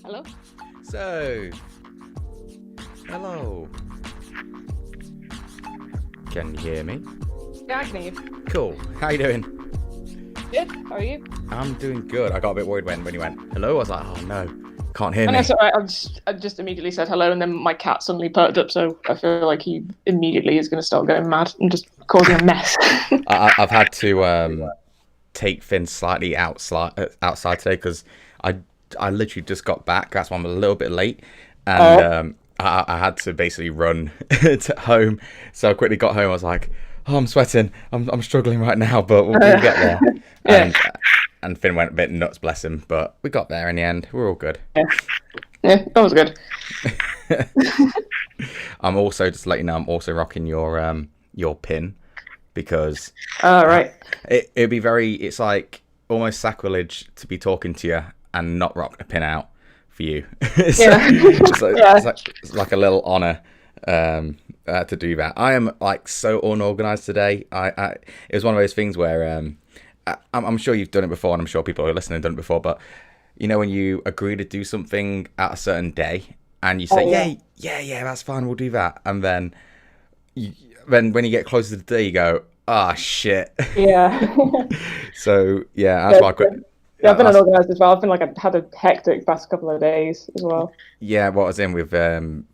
Hello? So, hello. Can you hear me? Yeah, I can hear you. Cool. How you doing? Good. How are you? I'm doing good. I got a bit worried when you went hello. I was like, oh no, can't hear I me. know, so I just immediately said hello, and then my cat suddenly perked up, so I feel like he immediately is going to start going mad and just causing a mess. I've had to take Finn slightly outside today because I I literally just got back. That's why I'm a little bit late, and Oh, I had to basically run to home. So I quickly got home. I was like, oh, I'm sweating. I'm struggling right now, but we'll get there. yeah, And Finn went a bit nuts, bless him. But we got there in the end. We're all good. yeah, yeah, that was good. I'm also just letting you know I'm also rocking your pin because All right. it'd be very, it's like almost sacrilege to be talking to you and not rock a pin out for you. So Yeah, yeah. it's like a little honor to do that. I am like so unorganized today. It was one of those things where I'm sure you've done it before, and I'm sure people who are listening have done it before, but you know when you agree to do something at a certain day and you say, Oh, yeah. yeah, that's fine, we'll do that, and you, then when you get closer to the day, you go, ah, shit. Yeah. So yeah, that's Yeah, why I quit. yeah, I've been That's unorganized as well. I've been like I've had a hectic past couple of days as well. Yeah, what I was in with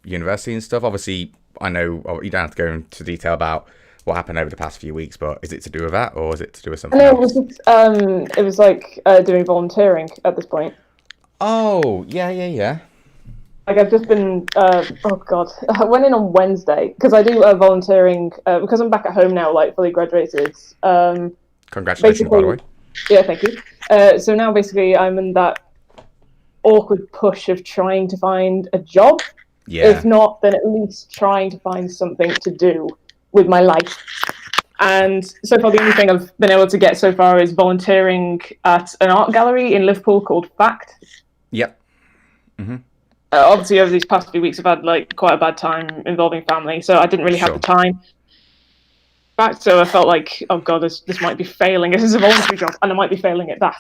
university and stuff. Obviously, I know you don't have to go into detail about what happened over the past few weeks, but is it to do with that or is it to do with I something know else? it was like doing volunteering at this point. Oh, yeah. Like I've just been, oh God, I went in on Wednesday because I do volunteering because I'm back at home now, like fully graduated. Congratulations, by the Basically, way. yeah, thank you. So now basically I'm in that awkward push of trying to find a job. If Yeah. not, then at least trying to find something to do with my life. And so far, the only thing I've been able to get so far is volunteering at an art gallery in Liverpool called Fact. Yep. hmm Obviously, over these past few weeks, I've had like quite a bad time involving family, so I didn't really have the Sure. time back. So I felt like, oh god, this might be failing. This is a voluntary job, and I might be failing at that.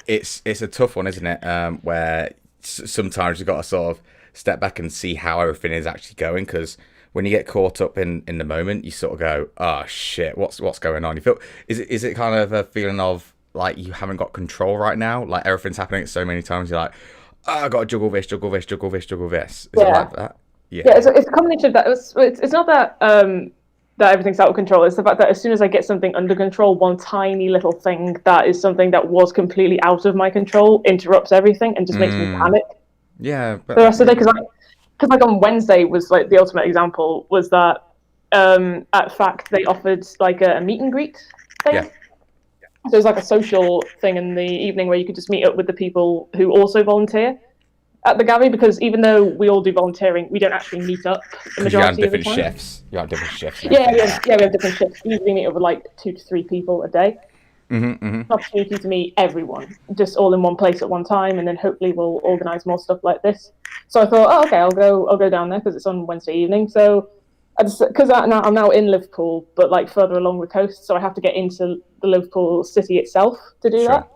It's a tough one, isn't it? Where sometimes you've got to sort of step back and see how everything is actually going, because when you get caught up in the moment, you sort of go, oh shit, what's going on? You feel, is it kind of a feeling of like you haven't got control right now, like everything's happening at so many times, you're like, oh, I got to juggle this, juggle this, juggle this, juggle this. Is it Yeah, like that? yeah. Yeah. It's a combination of that. It's not that that everything's out of control. It's the fact that as soon as I get something under control, one tiny little thing that is something that was completely out of my control interrupts everything and just makes me Mm, panic yeah, the but rest of the day. Because like on Wednesday was like the ultimate example was that at Fact they offered like a meet and greet yeah, thing. So it was like a social thing in the evening where you could just meet up with the people who also volunteer at the gallery. Because even though we all do volunteering, we don't actually meet up the because you have majority of the different time. shifts. You have different shifts and Yeah, everything like that. we have different shifts. We usually meet up with like 2 to 3 people a day. Hmm. An opportunity to meet everyone, just all in one place at one time, and then hopefully we'll organise more stuff like this. So I thought, oh, okay, I'll go down there because it's on Wednesday evening. So because I'm now in Liverpool, but like further along the coast, so I have to get into the Liverpool city itself to do Sure. that.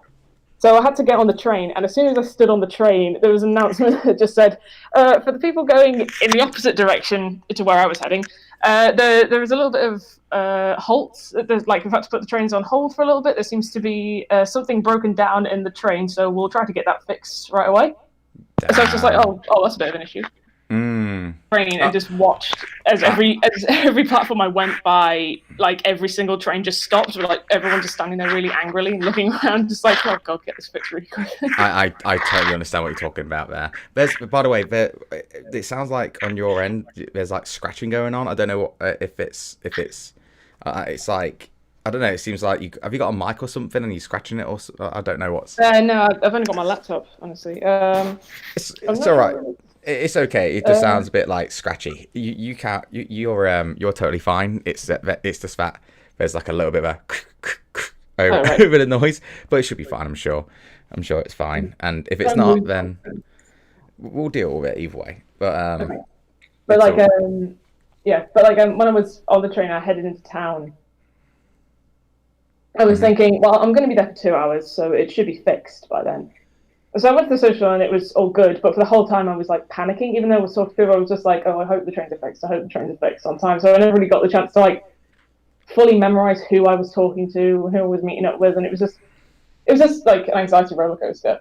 So I had to get on the train, and as soon as I stood on the train, there was an announcement that just said, for the people going in the opposite direction to where I was heading, there was a little bit of halts. There's like we've had to put the trains on hold for a little bit. There seems to be something broken down in the train, so we'll try to get that fixed right away. So it's just like, Damn. oh, that's a bit of an issue. Mm. Train and Uh, just watched as I, every platform I went by, like every single train just stopped with like everyone just standing there really angrily and looking around, just like, oh god, get this fixed really quick. I totally understand what you're talking about there. By the way, it sounds like on your end there's like scratching going on. I don't know if it's like, I don't know. It seems like have you got a mic or something and you're scratching it, or I don't know what's. No, I've only got my laptop, honestly. I'm It's not all sure right. what it is. It's okay. It just sounds a bit like scratchy. You can't. You're totally fine. It's just that there's like a little bit of a Oh, right. over the noise, but it should be fine. I'm sure. I'm sure it's fine. And if it's not, then we'll deal with it either way. But Okay. But it's like, all. yeah, but like when I was on the train, I headed into town. I was Mhm. thinking, well, I'm going to be there for 2 hours, so it should be fixed by then. So I went to the social and it was all good, but for the whole time I was like panicking, even though it was sort of through, I was just like, oh, I hope the trains are fixed. I hope the trains are fixed on time. So I never really got the chance to like fully memorize who I was talking to, who I was meeting up with, and it was just like an anxiety roller coaster.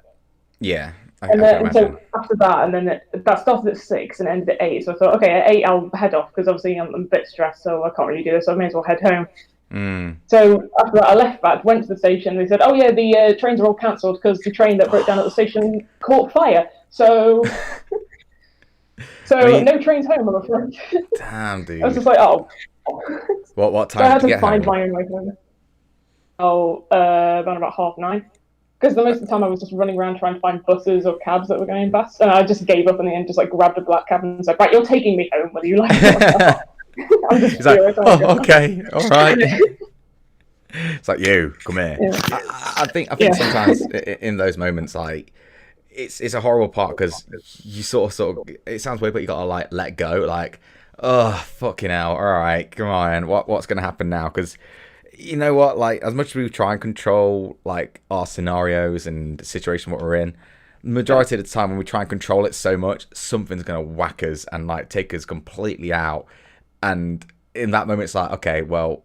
Yeah, I And can then and imagine. so after that, and then that started at 6 and ended at 8. So I thought, okay, at 8 I'll head off because obviously I'm a bit stressed, so I can't really do this. So I may as well head home. Mm. So after that, I left back, went to the station. They said, "Oh yeah, the trains are all cancelled because the train that broke down at the station caught fire." So, I mean, no trains home, I'm afraid. damn, I was dude. just like, "Oh." What So I time had did you to get find home? my own way home. Oh, around about 9:30. Because the most of the time I was just running around trying to find buses or cabs that were going past, and I just gave up in the end. Just like grabbed a black cab and said, "Right, you're taking me home, whether you like it or not." I'm just He's like, furious. oh, okay, all right. It's like, you come here. Yeah. I think sometimes in those moments, like it's a horrible part because you sort of it sounds weird, but you gotta like let go. Like, oh fucking hell, all right, come on, what's gonna happen now? Because you know what, like as much as we try and control like our scenarios and the situation what we're in, majority of the time when we try and control it so much, something's gonna whack us and like take us completely out. And in that moment, it's like, okay, well,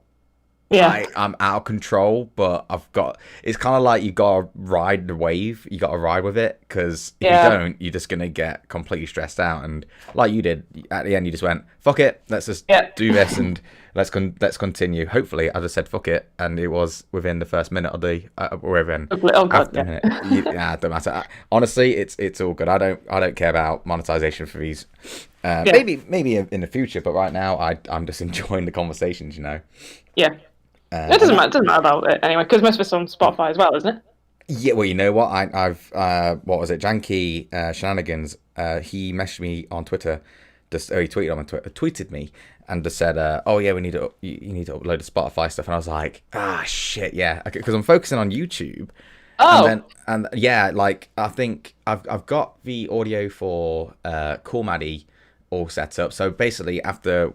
Yeah. I'm out of control, but I've got. It's kind of like you gotta ride the wave. You gotta ride with it because if you don't, you're just gonna get completely stressed out. And like you did at the end, you just went, "Fuck it, let's just do this and let's continue." Hopefully, I just said "fuck it," and it was within the first minute of the or even Oh god, after the minute. Yeah, don't matter. Honestly, it's all good. I don't care about monetization for these. Maybe in the future, but right now I'm just enjoying the conversations. Yeah. It doesn't matter. It doesn't matter about it anyway, because most of it's on Spotify as well, isn't it? Yeah, well, you know what? I've what was it? Janky Shenanigans. He messaged me on Twitter. He tweeted on my Twitter, tweeted me, and just said, "Oh yeah, we need to you need to upload the Spotify stuff." And I was like, "Ah, shit, yeah," because I'm focusing on YouTube. Oh. And yeah, like I think I've got the audio for Cool Maddie all set up. So basically, after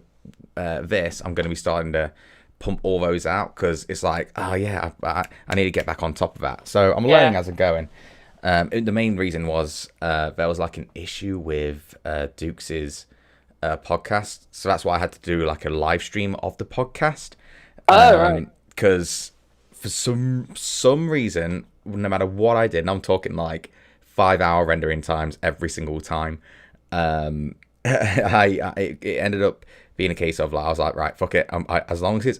this, I'm going to be starting to pump all those out because it's like, oh yeah, I need to get back on top of that. So I'm learning as I'm going. The main reason was there was like an issue with Dukes's podcast, so that's why I had to do like a live stream of the podcast. Right. Because for some reason, no matter what I did, and I'm talking like 5-hour rendering times every single time, it ended up being a case of like I was like, right, fuck it. As long as it's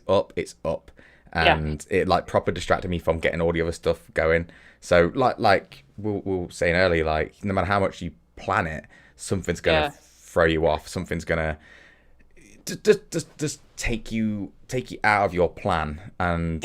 up, and it like proper distracted me from getting all the other stuff going. So like we were saying earlier, like no matter how much you plan it, something's gonna throw you off. Something's gonna just take you out of your plan. And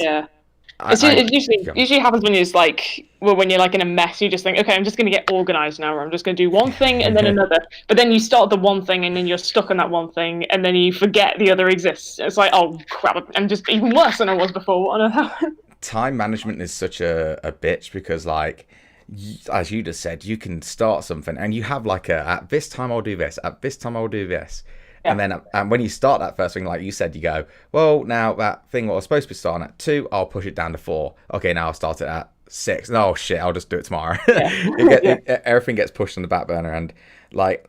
it usually happens when you're just like, well, when you're like in a mess, you just think, okay, I'm just going to get organized now, or I'm just going to do one thing and then another. But then you start the one thing and then you're stuck on that one thing and then you forget the other exists. It's like, oh crap, I'm just even worse than I was before. What on earth happened? Time management is such a bitch because like, as you just said, you can start something and you have like at this time I'll do this, at this time I'll do this. And then when you start that first thing, like you said, you go, well, now that thing what I was supposed to be starting at 2, I'll push it down to 4. Okay, now I'll start it at 6. Oh, shit, I'll just do it tomorrow. Everything gets pushed on the back burner. And, like,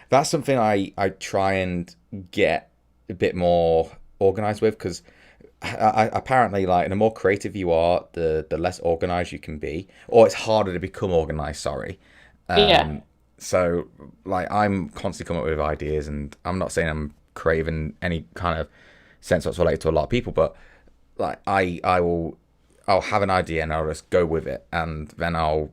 that's something I try and get a bit more organised with because apparently, like, the more creative you are, the less organised you can be. Or it's harder to become organised, sorry. So, like, I'm constantly coming up with ideas, and I'm not saying I'm creative in any kind of sense that's related to a lot of people, but like, I'll have an idea and I'll just go with it, and then I'll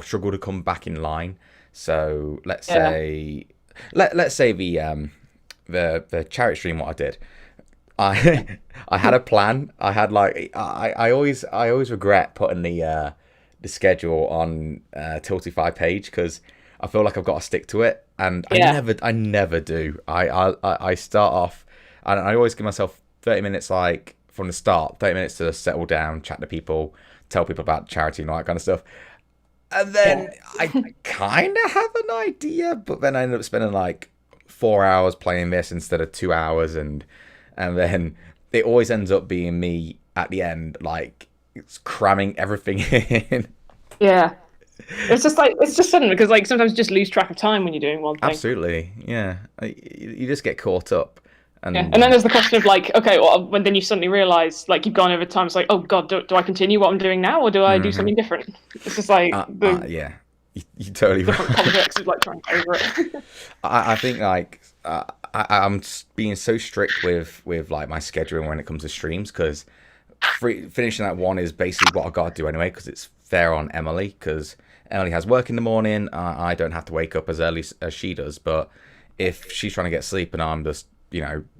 struggle to come back in line. So let's say the charity stream what I did. I had a plan. I had like I always regret putting the schedule on Tiltify page because I feel like I've got to stick to it, and I never do. I start off, and I always give myself 30 minutes, like from the start, 30 minutes to settle down, chat to people, tell people about charity and all that kind of stuff, and then I kind of have an idea, but then I end up spending like 4 hours playing this instead of 2 hours, and then it always ends up being me at the end, like it's cramming everything in. Yeah. It's just sudden because like sometimes you just lose track of time when you're doing one thing. Absolutely, yeah. You just get caught up, Yeah, and and then there's the question of like, okay, well, when then you suddenly realise like you've gone over time. It's like, oh God, do I continue what I'm doing now, or do I do something different? It's just like the yeah, you're totally different right. politics of like trying to over it. I think like I'm being so strict with like my scheduling when it comes to streams because finishing that one is basically what I got to do anyway because it's fair on Emily because Emily has work in the morning. I don't have to wake up as early as she does, but if she's trying to get sleep and I'm just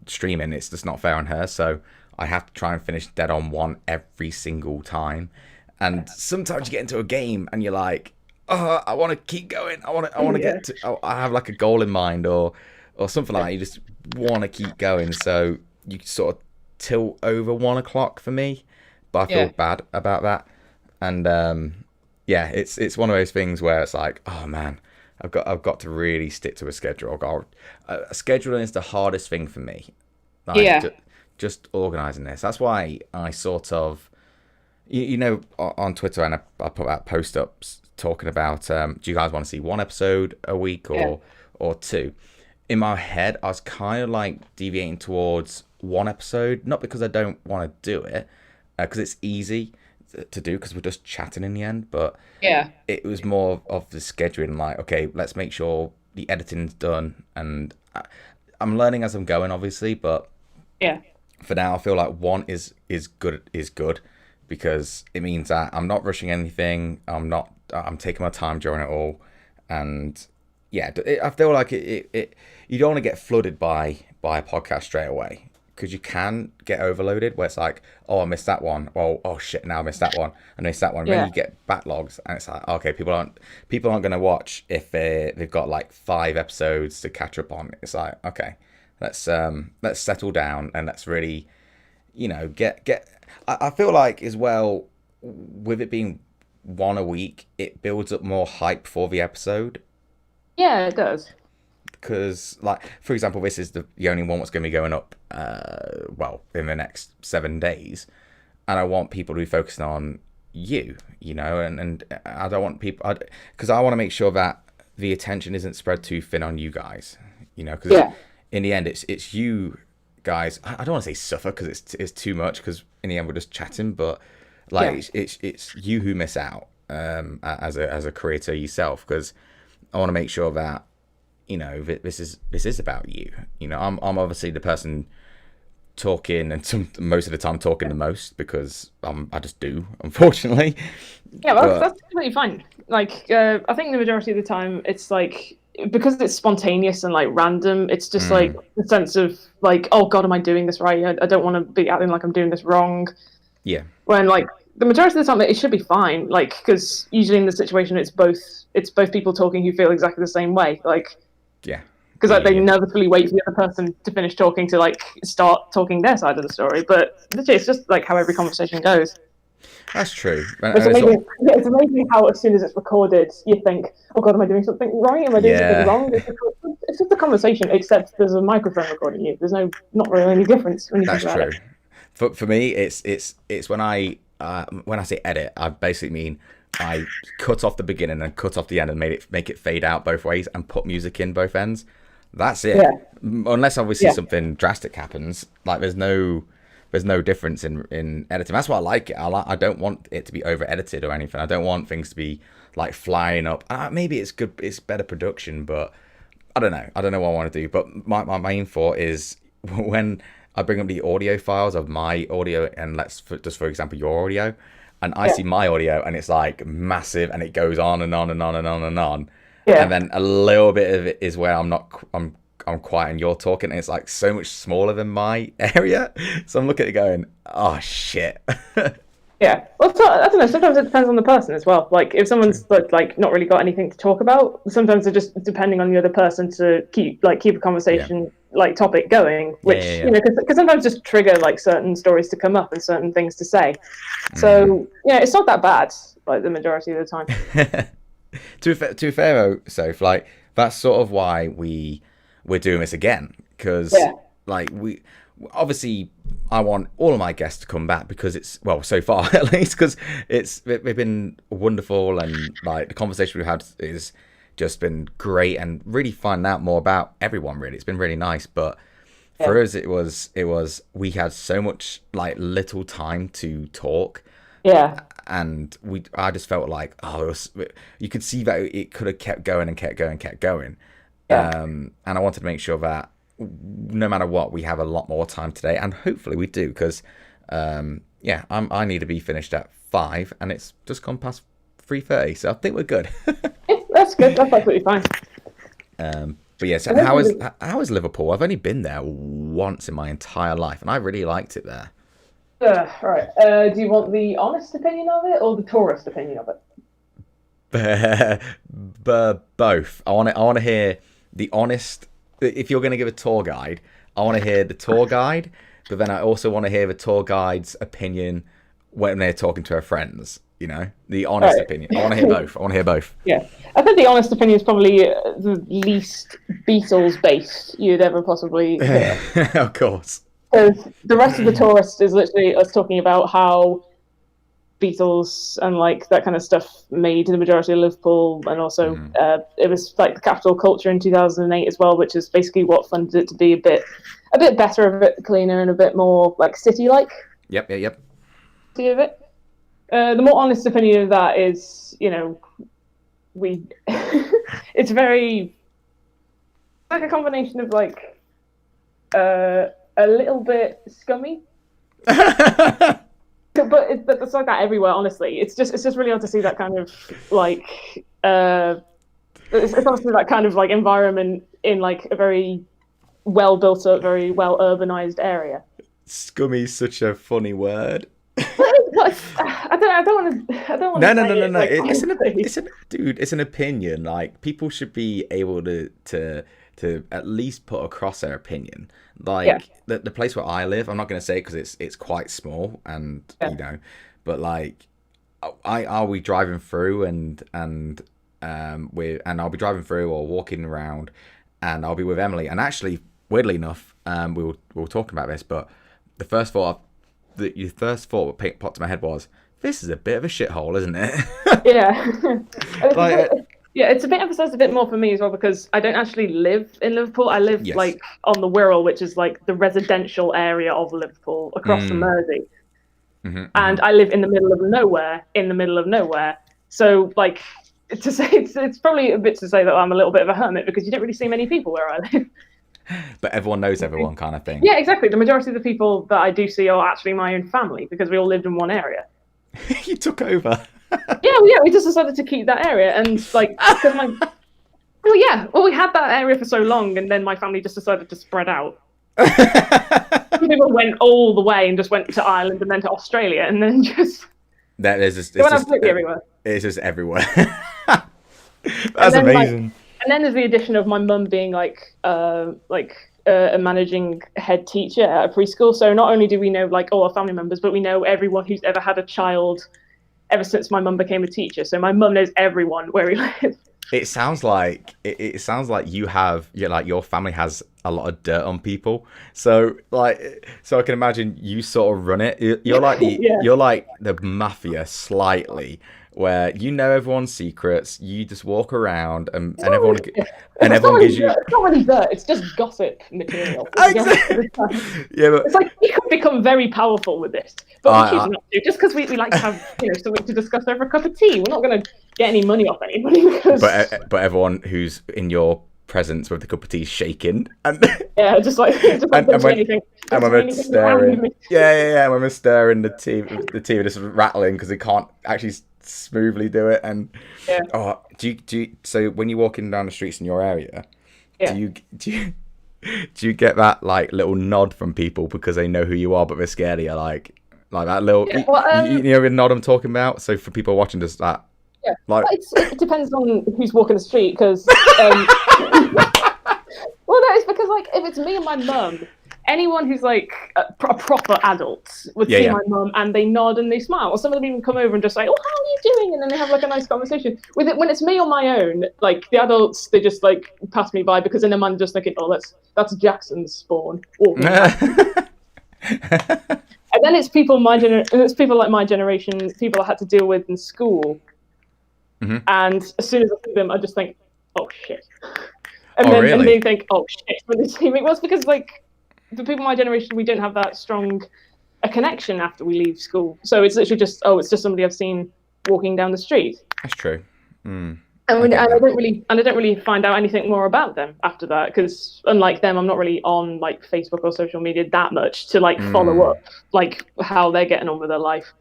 streaming, it's just not fair on her. So I have to try and finish dead on one every single time. And sometimes you get into a game and you're like, oh, I want to keep going. I want to get to. I have like a goal in mind or something like that. You just want to keep going. So you sort of tilt over 1 o'clock for me, but I feel bad about that. And yeah, it's one of those things where it's like, oh man, I've got to really stick to a schedule. Scheduling is the hardest thing for me. Like, just organizing this. That's why I sort of, on Twitter, and I put that post up talking about, do you guys want to see one episode a week or two? In my head, I was kind of like deviating towards one episode, not because I don't want to do it, because it's easy to do because we're just chatting in the end, but it was more of the scheduling, like, okay, let's make sure the editing's done, and I'm learning as I'm going, obviously, but for now I feel like one is good because it means that I'm not rushing anything, I'm taking my time during it all, and I feel like it you don't want to get flooded by a podcast straight away because you can get overloaded where it's like, oh, I missed that one. Well, oh shit, now I missed that one. I missed that one. Then you get backlogs, and it's like, okay, people aren't going to watch if they've got like 5 episodes to catch up on. It's like, okay, let's settle down and let's really, get. I feel like as well with it being one a week, it builds up more hype for the episode. Yeah, it does. Because, like, for example, this is the only one that's going to be going up, in the next 7 days, and I want people to be focusing on and I don't want people, because I want to make sure that the attention isn't spread too thin on you guys, because in the end, it's you guys. I don't want to say suffer because it's too much, because in the end we're just chatting, but like it's you who miss out as a creator yourself, because I want to make sure that this is about you. I'm obviously the person talking, and most of the time talking the most because I just do, unfortunately. Yeah, well, that's completely fine. Like, I think the majority of the time it's like, because it's spontaneous and like random, it's just like the sense of like, oh God, am I doing this right? I don't want to be acting like I'm doing this wrong. Yeah. When like the majority of the time it should be fine, like, because usually in the situation it's both people talking who feel exactly the same way, like. Yeah. Because like, they nervously wait for the other person to finish talking to like start talking their side of the story, but literally it's just like how every conversation goes. That's true. It's amazing how as soon as it's recorded, you think, "Oh God, am I doing something right? Am I doing something wrong?" It's just a conversation, except there's a microphone recording you. There's not really any difference when you think about it. For me, it's when I say edit, I basically mean I cut off the beginning and cut off the end and make it fade out both ways and put music in both ends. That's it. Unless obviously something drastic happens, like there's no difference in editing. That's why I like it. I don't want it to be over edited or anything. I don't want things to be like flying up. Maybe it's good. It's better production, but I don't know. I don't know what I want to do. But my main thought is when I bring up the audio files of my audio and for example your audio, and I see my audio and it's like massive and it goes on and on and on and on and on. And then a little bit of it is where I'm quiet and you're talking, and it's like so much smaller than my area. So I'm looking at it going, oh shit. Yeah. Well, I don't know. Sometimes it depends on the person as well. Like if someone's like not really got anything to talk about, sometimes they're just depending on the other person to keep a conversation like topic going, which because sometimes just trigger like certain stories to come up and certain things to say. So it's not that bad like the majority of the time. To be fair, Soph, like that's sort of why we're doing this again, because like obviously I want all of my guests to come back because it's, well, so far at least, because it's been wonderful, and like the conversation we've had is just been great, and really finding out more about everyone. Really, it's been really nice. But for us, it was we had so much like little time to talk. Yeah. And I just felt like, you could see that it could have kept going and kept going. Yeah. And I wanted to make sure that no matter what, we have a lot more time today, and hopefully we do, because I need to be finished at 5, and it's just gone past 3:30, so I think we're good. Yeah, that's good. That's absolutely fine. But yeah, so how is Liverpool? I've only been there once in my entire life, and I really liked it there. Right. Do you want the honest opinion of it or the tourist opinion of it? Both. I want to hear the honest. If you're going to give a tour guide, I want to hear the tour guide, but then I also want to hear the tour guide's opinion when they're talking to her friends. You know, the honest opinion. I want to hear both. Yeah, I think the honest opinion is probably the least Beatles based you'd ever possibly hear. Of course. Because the rest of the tourist is literally us talking about how Beatles and like that kind of stuff made the majority of Liverpool, and also it was like the capital culture in 2008 as well, which is basically what funded it to be a bit better, a bit cleaner, and a bit more like city-like. Yep. See of it. The more honest opinion of that is, it's very like a combination of like a little bit scummy. But it's like that everywhere, honestly. It's just really hard to see that kind of like it's obviously that kind of like environment in like a very well built up, very well urbanized area. Scummy is such a funny word. I don't want to. No. Like, It's an opinion. Like, people should be able to at least put across their opinion. Like the place where I live, I'm not going to say it because it's quite small, and but like I'll be driving through and I'll be driving through or walking around, and I'll be with Emily. And actually, weirdly enough, we were talking about this, but the first thought that popped to my head was, this is a bit of a shithole, isn't it? Yeah. It's a bit emphasised a bit more for me as well, because I don't actually live in Liverpool. I live like on the Wirral, which is like the residential area of Liverpool across the Mersey. And I live in the middle of nowhere. So like to say it's probably a bit to say that I'm a little bit of a hermit, because you don't really see many people where I live. But everyone knows everyone, kind of thing. Yeah, exactly. The majority of the people that I do see are actually my own family, because we all lived in one area. You took over. Yeah, we just decided to keep that area, and like, because we had that area for so long, and then my family just decided to spread out. People went all the way and just went to Ireland and then to Australia, and then just everywhere. It's just everywhere. That's amazing. And then there's the addition of my mum being a managing head teacher at a preschool. So not only do we know like all our family members, but we know everyone who's ever had a child ever since my mum became a teacher. So my mum knows everyone where we live. It sounds like your family has a lot of dirt on people. So I can imagine you sort of run it. You're like you're like the mafia slightly, where you know everyone's secrets. You just walk around and everyone gives you. It's not really dirt. It's just gossip material. Exactly. Yeah, but it's like we could become very powerful with this, but we choose not to, just because we like to have something to discuss over a cup of tea. We're not going to get any money off anybody. Because... But everyone who's in your presence with the cup of tea shaking, and just when we're staring, and when we're staring, the TV just rattling because they can't actually smoothly do it. And do you so when you're walking down the streets in your area, do you get that like little nod from people because they know who you are but they're scared of you, like that little you know the nod I'm talking about? So for people watching, just that it depends on who's walking the street, because well no, it's because like if it's me and my mum, anyone who's like a proper adult would see my mum and they nod and they smile, or some of them even come over and just say, "Oh, how are you doing?" and then they have like a nice conversation. With it, when it's me on my own, like the adults, they just like pass me by because in their mind just thinking, "Oh, that's Jackson's spawn." And then it's people it's people like my generation, people I had to deal with in school. And as soon as I see them, I just think, "Oh shit," and then they think, "Oh shit," when they see me. Well, it's because like the people my generation, we don't have that strong a connection after we leave school, so it's literally just it's just somebody I've seen walking down the street. That's true. I don't really find out anything more about them after that, because unlike them, I'm not really on like Facebook or social media that much to like follow up like how they're getting on with their life.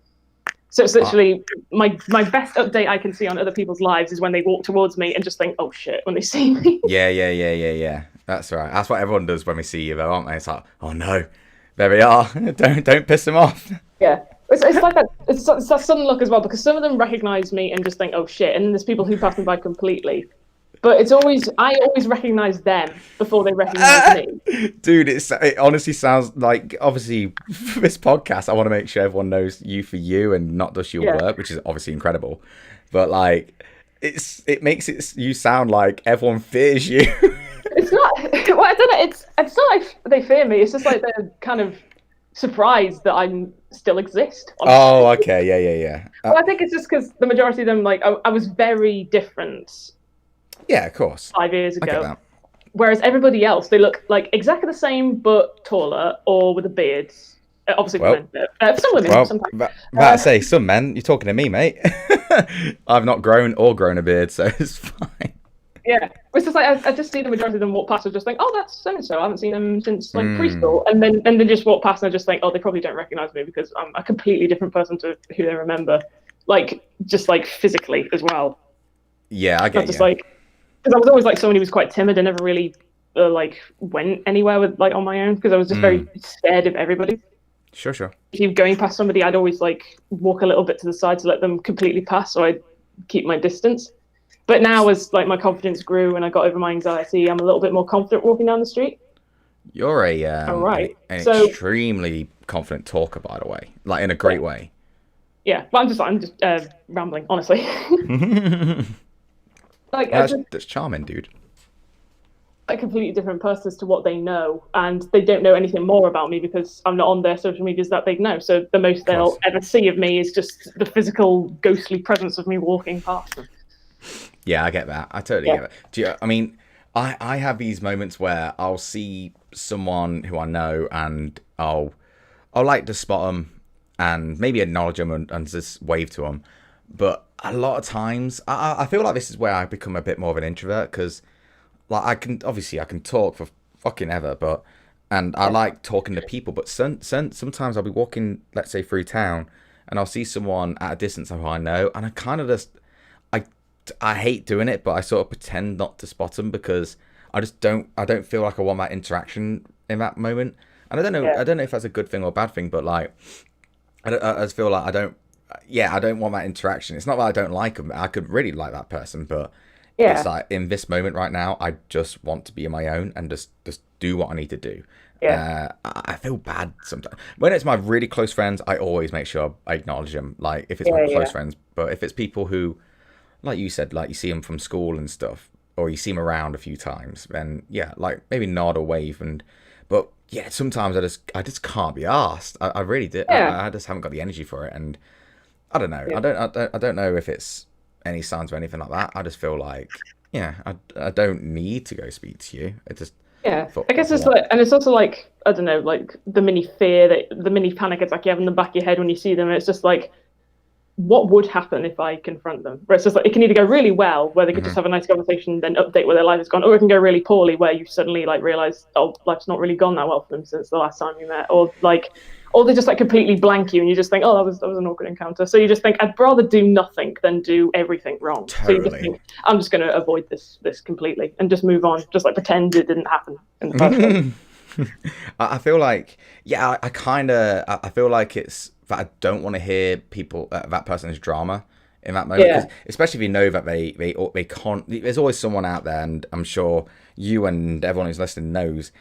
So it's literally my best update I can see on other people's lives is when they walk towards me and just think, "Oh shit," when they see me. Yeah. That's right. That's what everyone does when we see you, though, aren't they? It's like, "Oh no, there we are. don't piss them off." Yeah. It's like that. It's that sudden look as well, because some of them recognize me and just think, "Oh shit," and then there's people who pass me by completely. But I always recognize them before they recognize me. Dude, it honestly sounds like, obviously, for this podcast, I want to make sure everyone knows you for you and not just your work, which is obviously incredible. But like, it makes you sound like everyone fears you. It's not. Well, I don't know. It's not like they fear me. It's just like they're kind of surprised that I still exist. Honestly. Oh, okay, yeah. Well, I think it's just because the majority of them, like, I was very different. Yeah, of course. 5 years ago. Whereas everybody else, they look like exactly the same but taller or with a beard. Obviously, for men. Some women sometimes. I say some men. You're talking to me, mate. I've not grown a beard, so it's fine. Yeah, it's just like I just see the majority of them walk past and just think, "Oh, that's so and so." I haven't seen them since like preschool, and then just walk past and I just think, "Oh, they probably don't recognize me because I'm a completely different person to who they remember, like just like physically as well." Yeah, I get you. Like, because I was always like someone who was quite timid and never really like went anywhere with like on my own because I was just very scared of everybody. Sure. If you're going past somebody, I'd always like walk a little bit to the side to let them completely pass, so I'd keep my distance. But now, as like my confidence grew and I got over my anxiety, I'm a little bit more confident walking down the street. You're an extremely confident talker, by the way, like in a great way. Yeah, but I'm just rambling, honestly. Like that's charming, dude. A completely different person as to what they know, and they don't know anything more about me because I'm not on their social medias that they know. So the most they'll ever see of me is just the physical, ghostly presence of me walking past them. Yeah, I get that. I totally get it. I mean, I have these moments where I'll see someone who I know and I'll like to spot them and maybe acknowledge them and just wave to them. But a lot of times, I feel like this is where I become a bit more of an introvert because, like, I can talk for fucking ever, and I like talking to people. But sometimes I'll be walking, let's say, through town, and I'll see someone at a distance who I know, and I kind of just I hate doing it, but I sort of pretend not to spot them because I don't feel like I want that interaction in that moment. And I don't know if that's a good thing or a bad thing, but like I just feel like I don't want that interaction. It's not that I don't like them. I could really like that person, but it's like in this moment right now, I just want to be on my own and just do what I need to do. I feel bad sometimes. When it's my really close friends, I always make sure I acknowledge them. Like if it's my close friends, but if it's people who, like you said, like you see them from school and stuff, or you see them around a few times, then like maybe nod or wave. But sometimes I just can't be asked. I really did. I just haven't got the energy for it, and I don't know. I don't know if it's any signs or anything like that. I just feel like I don't need to go speak to you. It just I guess it's like, and it's also like, I don't know, like the mini fear, the mini panic attack you have in the back of your head when you see them. And it's just like, what would happen if I confront them? Where it's just like, it can either go really well, where they could just have a nice conversation, then update where their life has gone, or it can go really poorly, where you suddenly like realize, oh, life's not really gone that well for them since the last time you met, or they just like completely blank you, and you just think, oh, that was an awkward encounter. So you just think, I'd rather do nothing than do everything wrong. Totally. So you just think, I'm just going to avoid this completely and just move on, just like pretend it didn't happen in the first place. I feel like, I feel like it's that I don't want to hear people that person's drama in that moment, especially if you know that they can't. There's always someone out there, and I'm sure you and everyone who's listening knows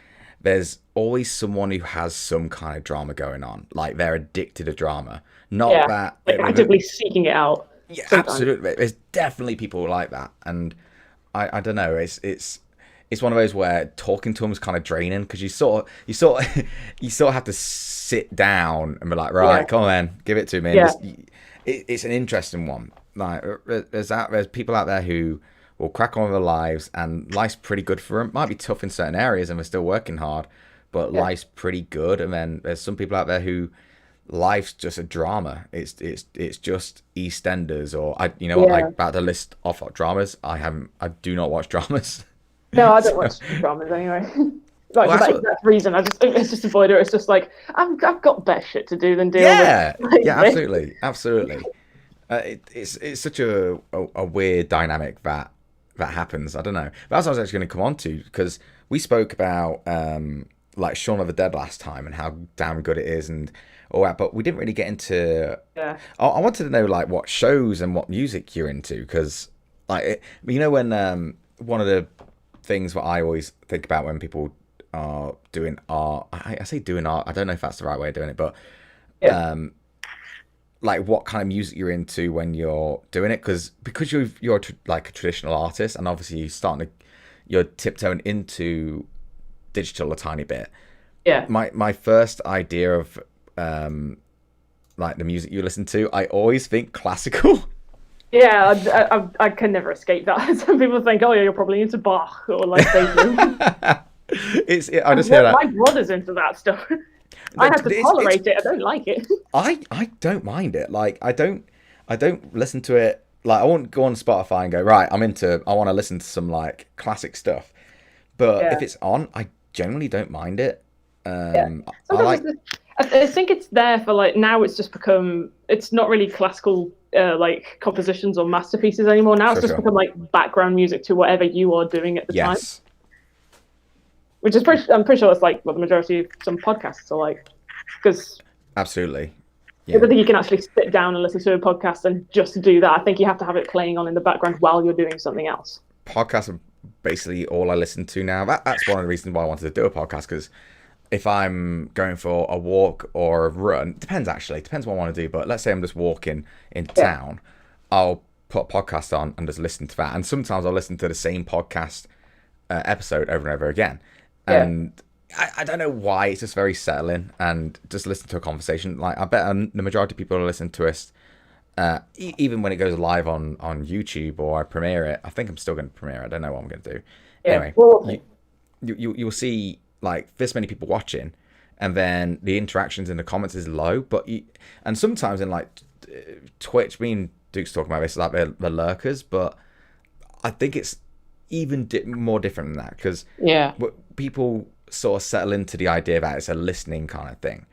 there's always someone who has some kind of drama going on. Like they're addicted to drama. Not Yeah, that like actively seeking it out. yeah, Sometimes. absolutely. There's definitely people like that, and I don't know. It's one of those where talking to them is kind of draining because you sort of have to sit down and be like, right, Yeah. come on, man, give it to me. And Yeah. it's an interesting one. Like there's people out there who will crack on with their lives, and life's pretty good for them. Might be tough in certain areas, and they're still working hard, but Yeah. life's pretty good. And then there's some people out there who life's just a drama. It's just EastEnders, or I you know what, I Yeah. about to list off dramas. I do not watch dramas. No, I don't So, watch dramas anyway. Like well, for that's that what, exact reason, it's just avoid it. It's just like I've got better shit to do than deal yeah, with like yeah, this. absolutely. It's such a weird dynamic that happens. I don't know. That's what I was actually going to come on to because we spoke about like Shaun of the Dead last time and how damn good it is and all that, but we didn't really get into. Yeah. I wanted to know like what shows and what music you're into because like you know when one of the things that I always think about when people are doing art. I say doing art. I don't know if that's the right way of doing it, but Yeah. like what kind of music you're into when you're doing it because you're like a traditional artist and obviously you're tiptoeing into digital a tiny bit. Yeah. My first idea of like the music you listen to, I always think classical. Yeah, I can never escape that. Some people think, oh yeah, you're probably into Bach or like Beethoven. I just hear that. My brother's into that stuff. I have to tolerate it. I don't like it. I don't mind it. Like I don't listen to it. Like I won't go on Spotify and go right. I want to listen to some like classic stuff. But Yeah. if it's on, I generally don't mind it. Yeah. I like Sometimes I think it's there for like now. It's just become. It's not really classical like compositions or masterpieces anymore. Now it's just Sure. become like background music to whatever you are doing at the time. yes, Which is I'm pretty sure it's like what the majority of some podcasts are like. Because absolutely. I Yeah, don't think you can actually sit down and listen to a podcast and just do that. I think you have to have it playing on in the background while you're doing something else. podcasts are basically all I listen to now. That's one of the reasons why I wanted to do a podcast because if I'm going for a walk or a run, depends what I want to do. But let's say I'm just walking into town, I'll put a podcast on and just listen to that. And sometimes I'll listen to the same podcast episode over and over again. Yeah. And I don't know why, it's just very settling and just listen to a conversation. Like I bet the majority of people who listen to us, even when it goes live on YouTube or I premiere it. I think I'm still going to premiere it. I don't know what I'm going to do. Yeah. Anyway, Well, you'll see like this many people watching, and then the interactions in the comments is low. And sometimes in like Twitch, me and Duke's talking about this, like the lurkers, but I think it's even more different than that because yeah. people sort of settle into the idea that it's a listening kind of thing,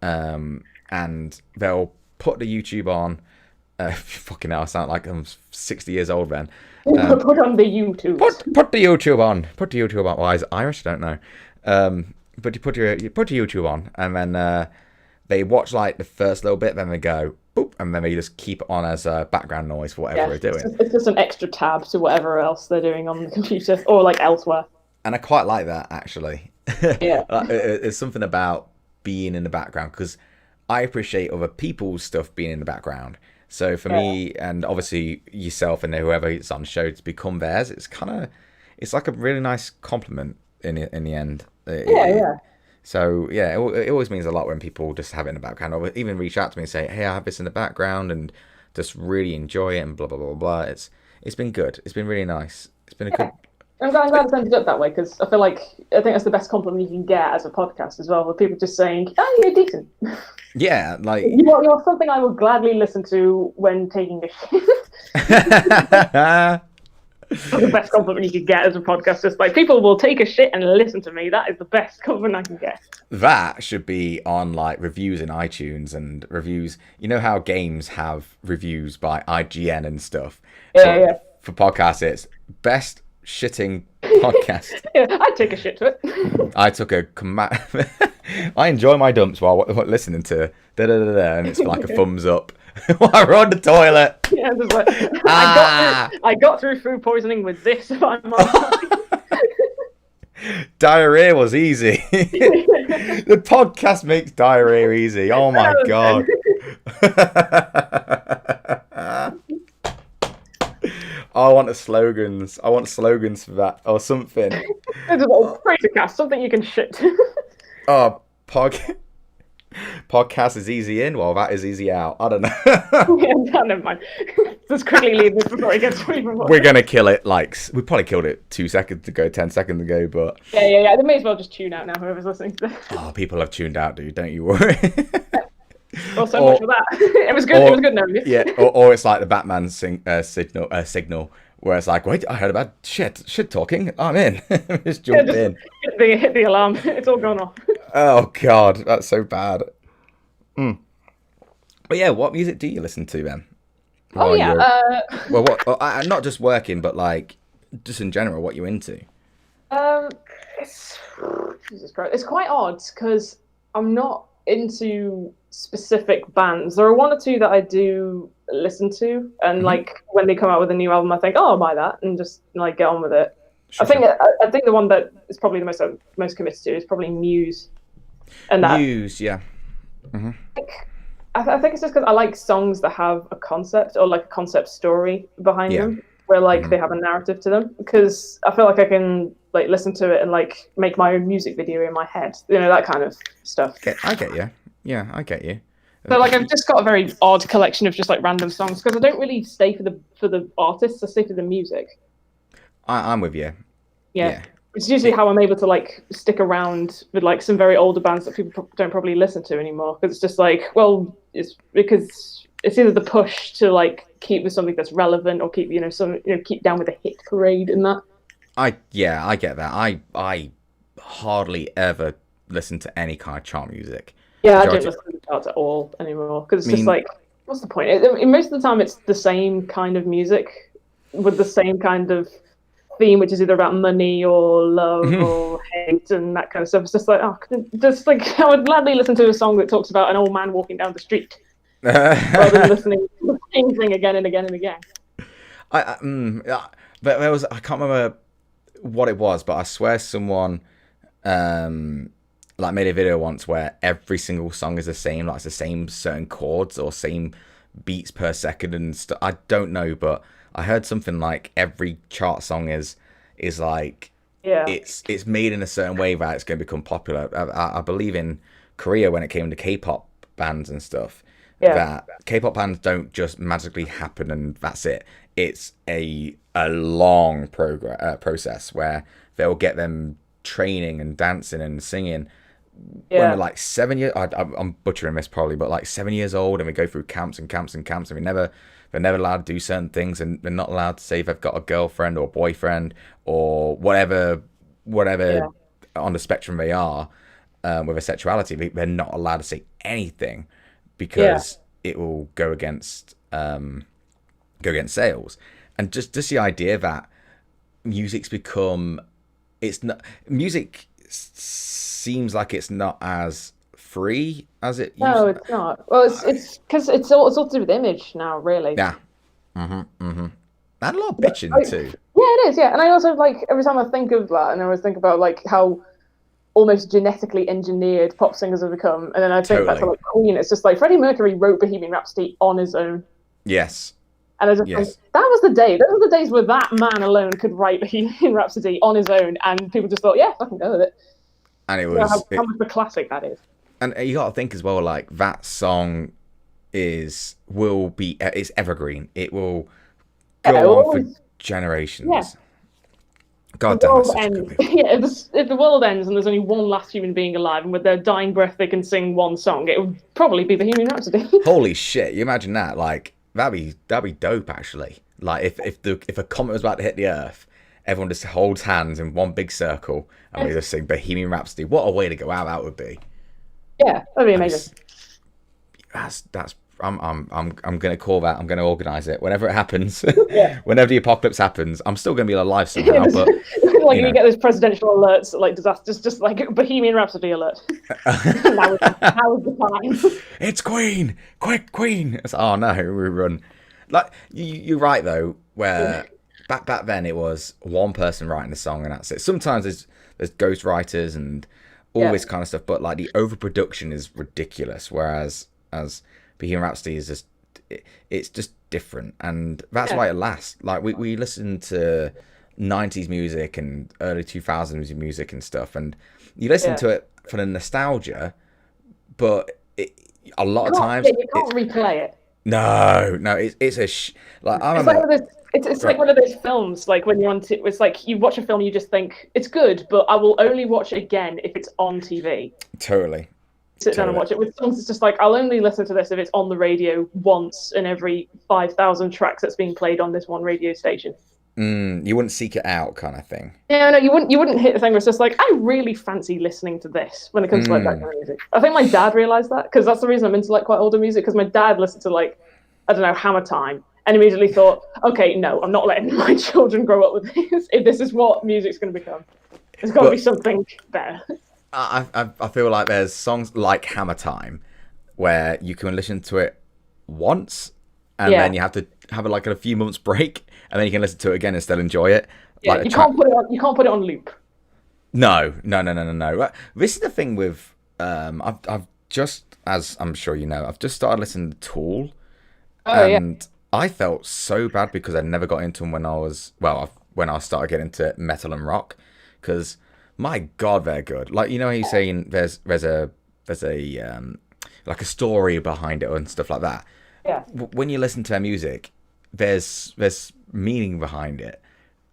and they'll put the YouTube on. Fucking hell, I sound like I'm 60 years old then. Put on the YouTube. Put the YouTube on. Put the YouTube on. Why is it Irish? I don't know. But you put your YouTube on, and then they watch like the first little bit, then they go boop, and then they just keep it on as a background noise for whatever they're doing. It's just an extra tab to whatever else they're doing on the computer or like elsewhere. And I quite like that actually. Yeah. It's something about being in the background because I appreciate other people's stuff being in the background. So for me, and obviously yourself and whoever is on the show to become theirs, it's like a really nice compliment in the end. Yeah. So yeah, it always means a lot when people just have it in the background, or even reach out to me and say, "Hey, I have this in the background," and just really enjoy it and blah blah blah blah. It's been good. It's been really nice. It's been a good. I'm glad it's ended up that way because I think that's the best compliment you can get as a podcast as well, with people just saying, "Oh, you're decent." Yeah, like You're something I would gladly listen to when taking a shit. That's the best compliment you could get as a podcast. Just like people will take a shit and listen to me. That is the best compliment I can get. that should be on like reviews in iTunes and reviews. You know how games have reviews by IGN and stuff. Yeah. For podcasts, it's best shitting podcast. Yeah, I'd take a shit to it. I took a I enjoy my dumps while listening to and it's like a thumbs up while we're on the toilet. Yeah, just like, I got through food poisoning with this. I'm Diarrhea was easy. The podcast makes diarrhea easy. Oh my god. I want the slogans. I want slogans for that or something. There's a little cast, something you can shit. Oh, podcast is easy in. Well, that is easy out. I don't know. Yeah, never mind. Let's quickly leave this before it gets even more. We're gonna kill it. Like we probably killed it 2 seconds ago, 10 seconds ago. But yeah. They may as well just tune out now. Whoever's listening to this. oh, people have tuned out, dude. Don't you worry. Well, so much for that. It was good. It was good knowing you. Yeah, or it's like the Batman signal, where it's like, wait, I heard about shit talking. I'm in. Just jump in. Hit the alarm. It's all gone off. Oh god, that's so bad. But yeah, what music do you listen to then? Oh yeah. Well, what? Not just working, but like just in general, what you into? It's Jesus Christ. It's quite odd because I'm not into specific bands. There are one or two that I do listen to, and like when they come out with a new album, I think, oh, I'll buy that and just like get on with it. Sure. I think the one that is probably the most committed to is probably Muse. And that Muse, yeah. Mm-hmm. I think it's just because I like songs that have a concept or like a concept story behind them, where like they have a narrative to them. Because I feel like I can like listen to it and like make my own music video in my head, that kind of stuff. I get you. Yeah, I get you. So like I've just got a very odd collection of just like random songs because I don't really stay for the artists. I stay for the music. I'm with you. Yeah. It's usually how I'm able to like stick around with like some very older bands that people don't probably listen to anymore, because it's just like, well, it's because it's either the push to like keep with something that's relevant or keep keep down with the hit parade and that. I get that. I hardly ever listen to any kind of chart music. Yeah, I don't listen to the charts at all anymore because it's just like, what's the point? Most of the time, it's the same kind of music with the same kind of theme, which is either about money or love or hate and that kind of stuff. It's just like, I would gladly listen to a song that talks about an old man walking down the street rather than listening to the same thing again and again and again. But there was, I can't remember what it was, but I swear someone like made a video once where every single song is the same, like it's the same certain chords or same beats per second and stuff. I don't know, but I heard something like every chart song is like, it's made in a certain way that it's going to become popular. I believe in Korea, when it came to K-pop bands and stuff, that K-pop bands don't just magically happen and that's it. It's a long process where they'll get them training and dancing and singing when they're like 7 years. I'm butchering this probably, but like 7 years old, and we go through camps and camps and camps, and they're never allowed to do certain things, and they're not allowed to say they've got a girlfriend or boyfriend or whatever on the spectrum they are with a sexuality. They're not allowed to say anything because it will go against sales. And just the idea that music's become, music seems like it's not as free as it used. No, it's not. Well, it's because it's all to do with image now, really. Yeah. And a lot of bitching too. Yeah, it is. Yeah, and I also like every time I think of that, and I always think about like how almost genetically engineered pop singers have become, and then I think back to like Queen. It's just like Freddie Mercury wrote Bohemian Rhapsody on his own. Yes. And I just think that was the day. Those were the days where that man alone could write Bohemian Rhapsody on his own, and people just thought, yeah, I can go with it. And it was how much of a classic that is. And you got to think as well, like that song it's evergreen. It will go on for generations. Yeah. God damn, it's such a good movie. Yeah, if the world ends and there's only one last human being alive, and with their dying breath they can sing one song, it would probably be Bohemian Rhapsody. Holy shit! You imagine that? Like that'd be dope, actually. Like if a comet was about to hit the Earth, everyone just holds hands in one big circle and we just sing Bohemian Rhapsody. What a way to go out that would be. Yeah, that'd be amazing. I'm gonna call that. I'm gonna organise it whenever it happens. Whenever the apocalypse happens, I'm still gonna be alive somehow. But like you get those presidential alerts, like disasters, just like Bohemian Rhapsody alert. Now is the time. It's Queen, quick Queen. It's, oh no, we run. Like you're right though. Where back then it was one person writing the song and that's it. Sometimes there's ghostwriters and all this kind of stuff, but like the overproduction is ridiculous. Whereas as Bohemian Rhapsody is just it's just different, and that's why it lasts. Like we listen to 90s music and early 2000s music and stuff, and you listen to it for the nostalgia, but a lot of times you can't replay it. No, it's like I remember. It's like one of those films, like when you're on. It's like you watch a film, you just think it's good, but I will only watch it again if it's on TV. Totally. Sit down and watch it. With songs, it's just like I'll only listen to this if it's on the radio once in every 5,000 tracks that's being played on this one radio station. You wouldn't seek it out, kind of thing. Yeah, no, you wouldn't hit the thing where it's just like I really fancy listening to this when it comes to like that kind of music. I think my dad realized that, because that's the reason I'm into like quite older music, because my dad listened to like, I don't know, Hammer Time, and immediately thought, okay, no, I'm not letting my children grow up with this. If this is what music's going to become, there's got to be something better. I feel like there's songs like Hammer Time where you can listen to it once, and then you have to have like a few months break, and then you can listen to it again and still enjoy it. Yeah, like you can't put it on loop. No. This is the thing with I've just, as I'm sure you know, I've just started listening to Tool, and I felt so bad because I never got into them when I started getting into metal and rock, because my God, they're good. Like, you know how you're saying there's a like a story behind it and stuff like that. Yeah. When you listen to their music, there's meaning behind it,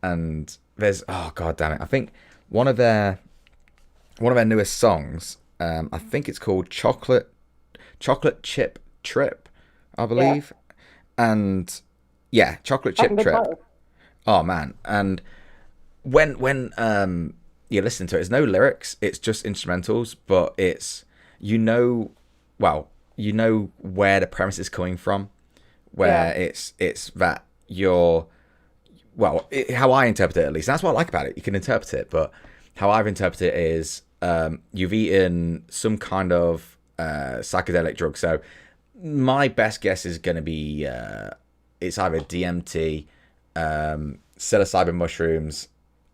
and there's, oh God damn it, I think one of their newest songs, I think it's called Chocolate Chip Trip, I believe. And Chocolate Chip Trip. Oh man. And when you listen to it, there's no lyrics, it's just instrumentals, but it's, you know where the premise is coming from, where it's that how I interpret it, at least. That's what I like about it. You can interpret it, but how I've interpreted it is you've eaten some kind of psychedelic drug. So my best guess is going to be it's either DMT, psilocybin mushrooms,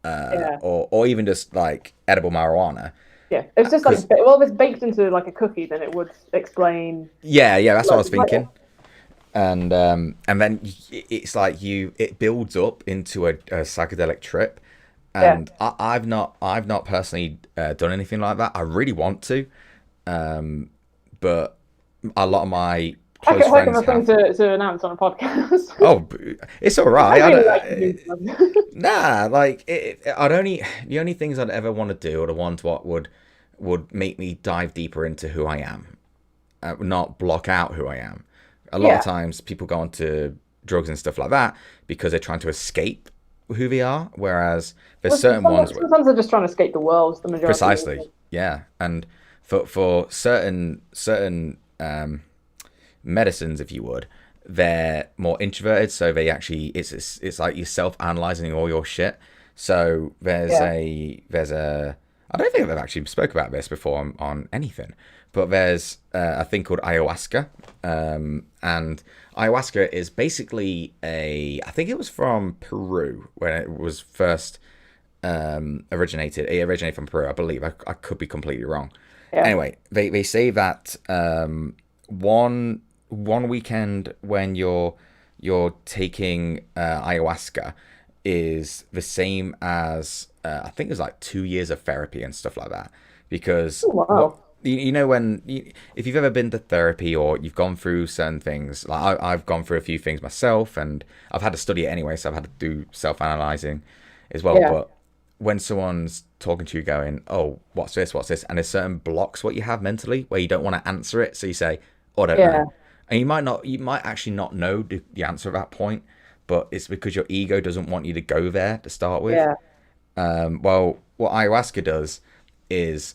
or even just like edible marijuana. Yeah, it's just like, well, if it's baked into like a cookie, then it would explain. Yeah, that's what I was thinking. And then it's like it builds up into a psychedelic trip, and I've not personally done anything like that. I really want to, but a lot of my close friends have. To announce on a podcast. Oh, it's all right. Nah, like the only things I'd ever want to do are the ones what would make me dive deeper into who I am, not block out who I am. A lot of times people go onto drugs and stuff like that because they're trying to escape who they are, whereas there's certain ones. Sometimes they're just trying to escape the world. The majority. Precisely, yeah. And for certain medicines, if you would, they're more introverted, so they actually it's like you're self-analyzing all your shit. So there's a I don't think I've actually spoke about this before on anything, but there's a thing called ayahuasca, and ayahuasca is basically I think it was from Peru when it was first originated. It originated from Peru, I believe. I could be completely wrong. Anyway, they say that one weekend when you're taking ayahuasca is the same as I think it's like 2 years of therapy and stuff like that, because you know if you've ever been to therapy or you've gone through certain things, like I've gone through a few things myself, and I've had to study it anyway, so I've had to do self-analyzing as well. But when someone's talking to you going, oh, what's this, and there's certain blocks what you have mentally where you don't want to answer it, so you say, oh, I don't know. And you might actually not know the answer at that point, but it's because your ego doesn't want you to go there to start with. Well, what ayahuasca does is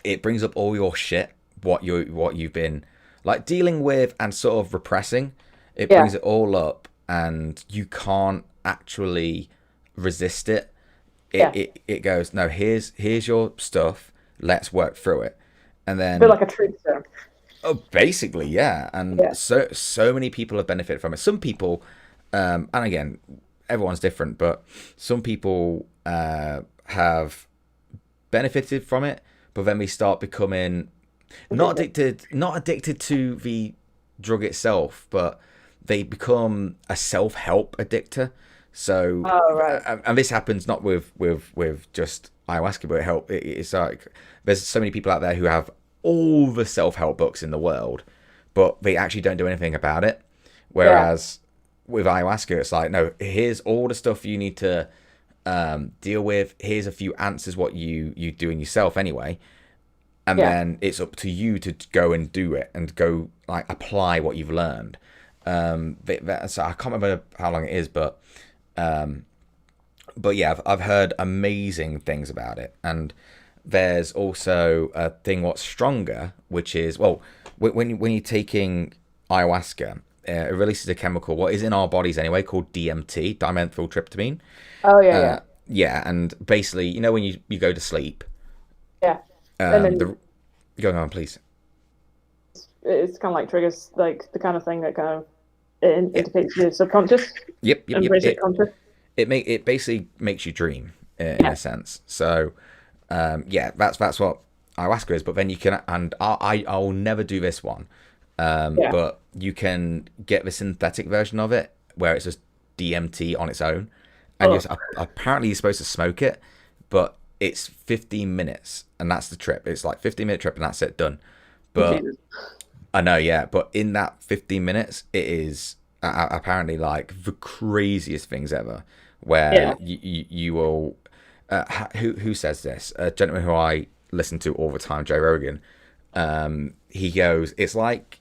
it brings up all your shit, what you've been like dealing with and sort of repressing. It brings it all up, and you can't actually resist it. It goes, no, here's your stuff, let's work through it. And then feel like a truth serum. Oh, basically, yeah. And so many people have benefited from it. Some people, and again, everyone's different, but some people have benefited from it, but then they start becoming not addicted to the drug itself, but they become a self-help addictor. So, Oh, right. and this happens not with just ayahuasca, but it's like there's so many people out there who have all the self-help books in the world, but they actually don't do anything about it. Whereas with ayahuasca, it's like, no, here's all the stuff you need to deal with. Here's a few answers what you doing yourself anyway, and then it's up to you to go and do it and go like apply what you've learned. So I can't remember how long it is, but yeah, I've heard amazing things about it. And there's also a thing what's stronger, which is, well, when you're taking ayahuasca, it releases a chemical what is in our bodies anyway called DMT, dimethyltryptamine. Oh yeah. Yeah, and basically, you know, when you go to sleep, Yeah. And then go on, please. it's kind of like triggers like the kind of thing that kind of indicates your subconscious. Yep. Conscious. It basically makes you dream in a sense. So that's what ayahuasca is. But then you can, and I'll never do this one. But you can get the synthetic version of it where it's just DMT on its own, and apparently you're supposed to smoke it, but it's 15 minutes, and that's the trip. It's like 15-minute trip, and that's it, done. But I know, yeah. But in that 15 minutes, it is apparently like the craziest things ever. Where you will, who says this? A gentleman who I listen to all the time, Joe Rogan. He goes, it's like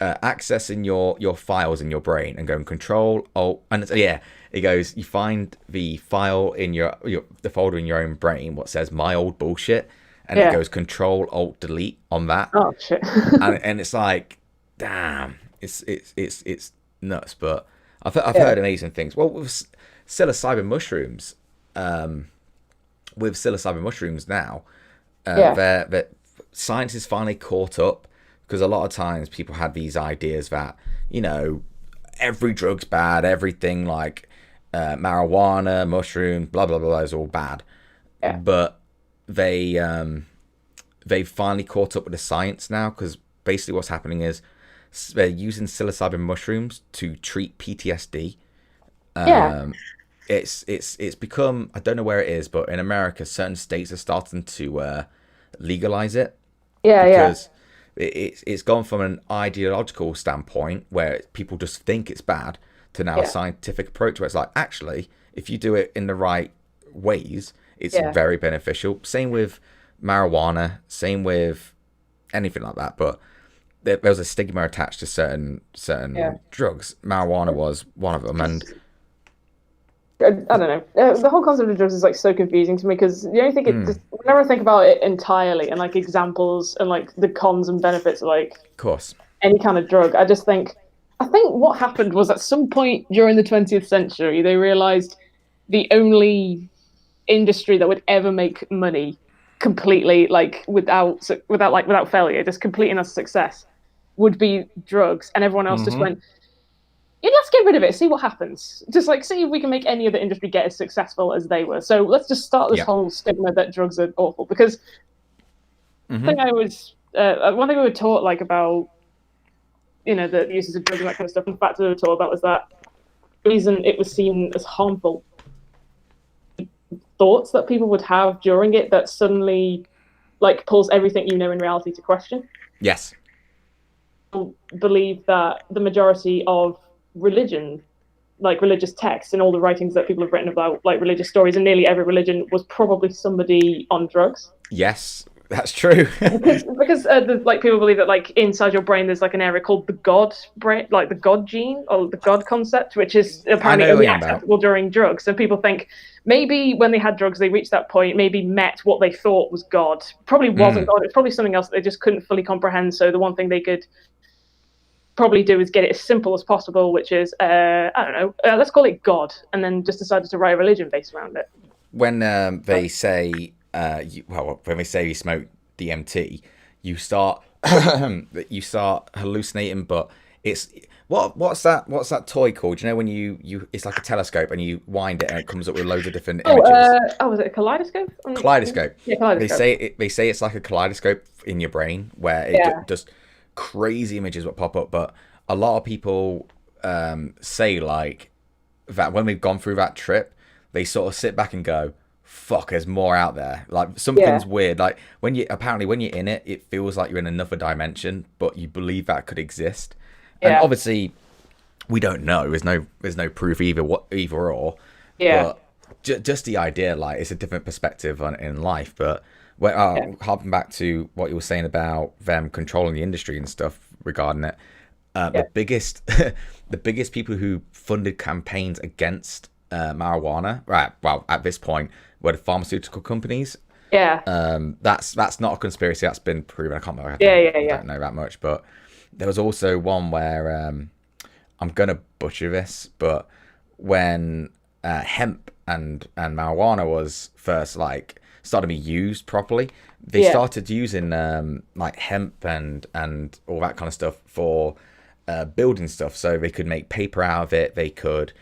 accessing your files in your brain and going Control Alt, and he goes, you find the file in the folder in your own brain what says my old bullshit, and it goes Control Alt Delete on that. Oh shit! and it's like, damn, it's nuts. But I've heard amazing things. Well, with psilocybin mushrooms, now, that science is finally caught up, because a lot of times people had these ideas that, you know, every drug's bad, everything like marijuana, mushrooms, blah blah blah is all bad. Yeah. But they finally caught up with the science now, because basically what's happening is they're using psilocybin mushrooms to treat PTSD. It's become, I don't know where it is, but in America, certain states are starting to legalize it. Because it's gone from an ideological standpoint where people just think it's bad to now a scientific approach where it's like, actually, if you do it in the right ways, it's very beneficial. Same with marijuana, same with anything like that. But there was a stigma attached to certain drugs. Marijuana was one of them, and I don't know. The whole concept of drugs is like so confusing to me, because the only thing whenever I think about it entirely and like examples and like the cons and benefits of like, of course, any kind of drug, I think what happened was at some point during the 20th century they realized the only industry that would ever make money completely, like without failure, just complete enough success, would be drugs, and everyone else just went, yeah, let's get rid of it, see what happens. Just like, see if we can make any other industry get as successful as they were. So let's just start this whole stigma that drugs are awful. Because one thing we were taught like about, you know, the uses of drugs and that kind of stuff, and the fact that we were taught about was that the reason it was seen as harmful, thoughts that people would have during it that suddenly like pulls everything you know in reality to question. Yes. Believe that the majority of religion, like religious texts and all the writings that people have written about like religious stories, and nearly every religion was probably somebody on drugs. Yes, that's true. because like people believe that like inside your brain there's like an area called the God brain, like the God gene or the God concept, which is apparently only accessible during drugs. And people think maybe when they had drugs they reached that point, maybe met what they thought was God. Probably wasn't God. It's probably something else that they just couldn't fully comprehend. So the one thing they could probably do is get it as simple as possible, which is I don't know, let's call it God, and then just decided to write a religion based around it. When they say when they say you smoke DMT, you start hallucinating, but What's that toy called? You know when you it's like a telescope and you wind it and it comes up with loads of different Oh, images. was it a kaleidoscope? Kaleidoscope. Yeah, They kaleidoscope. say it's like a kaleidoscope in your brain where it Yeah, just crazy images will pop up. But a lot of people say like that when we've gone through that trip, they sort of sit back and go, "Fuck, there's more out there." Like yeah, something's weird. Like when you're in it, it feels like you're in another dimension, but you believe that could exist. And yeah, obviously, we don't know. There's no proof either or, yeah, but just the idea, like it's a different perspective on in life. But when, yeah, harping back to what you were saying about them controlling the industry and stuff regarding it, yeah, the biggest the biggest people who funded campaigns against marijuana, right? Well, at this point, were the pharmaceutical companies. yeah, That's not a conspiracy. That's been proven. I can't remember. yeah, yeah, I yeah. don't know that much, but there was also one where I'm gonna butcher this, but when hemp and marijuana was first like started to be used properly, they Yeah. started using like hemp and all that kind of stuff for building stuff. So they could make paper out of it. They could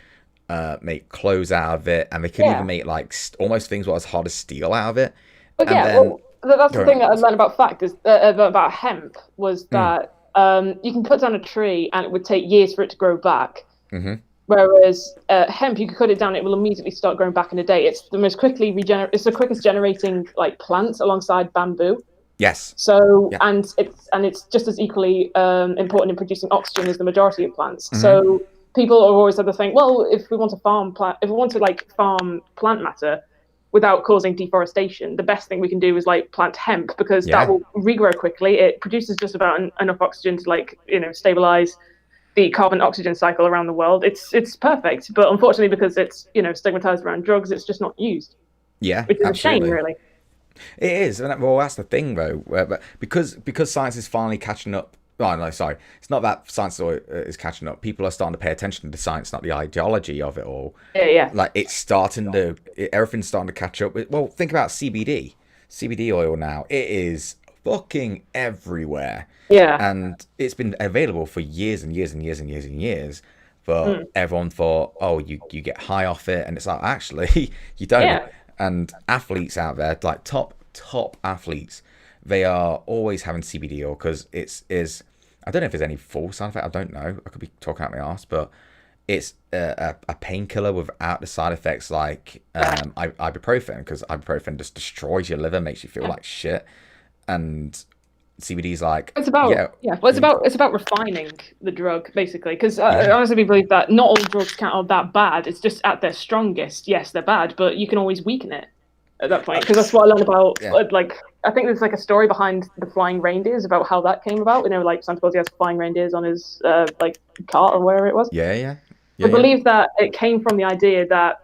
make clothes out of it, and they could even Yeah. make like almost things what as hard as steel out of it. But And yeah, then well, that's the go on. thing that I learned about fact is about hemp was Mm, that you can cut down a tree and it would take years for it to grow back. mm-hmm. Whereas hemp, you can cut it down, it will immediately start growing back in a day. It's the most quickly it's the quickest generating like plant alongside bamboo. Yes. So Yeah. and it's just as equally important in producing oxygen as the majority of plants. Mm-hmm. So people have always had to think, well, if we want to like farm plant matter without causing deforestation, the best thing we can do is like plant hemp because that Yeah. will regrow quickly. It produces just about enough oxygen to like stabilize the carbon oxygen cycle around the world. It's perfect, but unfortunately because it's stigmatized around drugs, it's just not used, Yeah. which is a shame, Absolutely. really. It is, and well, that's the thing though. But because science is finally catching up. Oh no, sorry, it's not that science is catching up. People are starting to pay attention to science, not the ideology of it all. Yeah, yeah, Like it's starting to, everything's starting to catch up. Well, think about CBD oil now. It is fucking everywhere, yeah. and it's been available for years and years and years and years and years. But Mm. everyone thought, oh, you get high off it, and it's like actually you don't. Yeah. And athletes out there, like top athletes, they are always having CBD oil because it's is. I don't know if there's any full side effect. I don't know. I could be talking out my ass, but it's a painkiller without the side effects like ibuprofen, because ibuprofen just destroys your liver, makes you feel like shit, and CBD's like It's about yeah, yeah. Well, it's about refining the drug basically, because I honestly believe that not all drugs are that bad. It's just at their strongest, yes, they're bad, but you can always weaken it at that point. Because that's what I learned about. yeah, Like, I think there's like a story behind the flying reindeers about how that came about. Like Santa Claus, he has flying reindeers on his like cart or wherever it was. yeah, yeah, I yeah, yeah. believe that it came from the idea that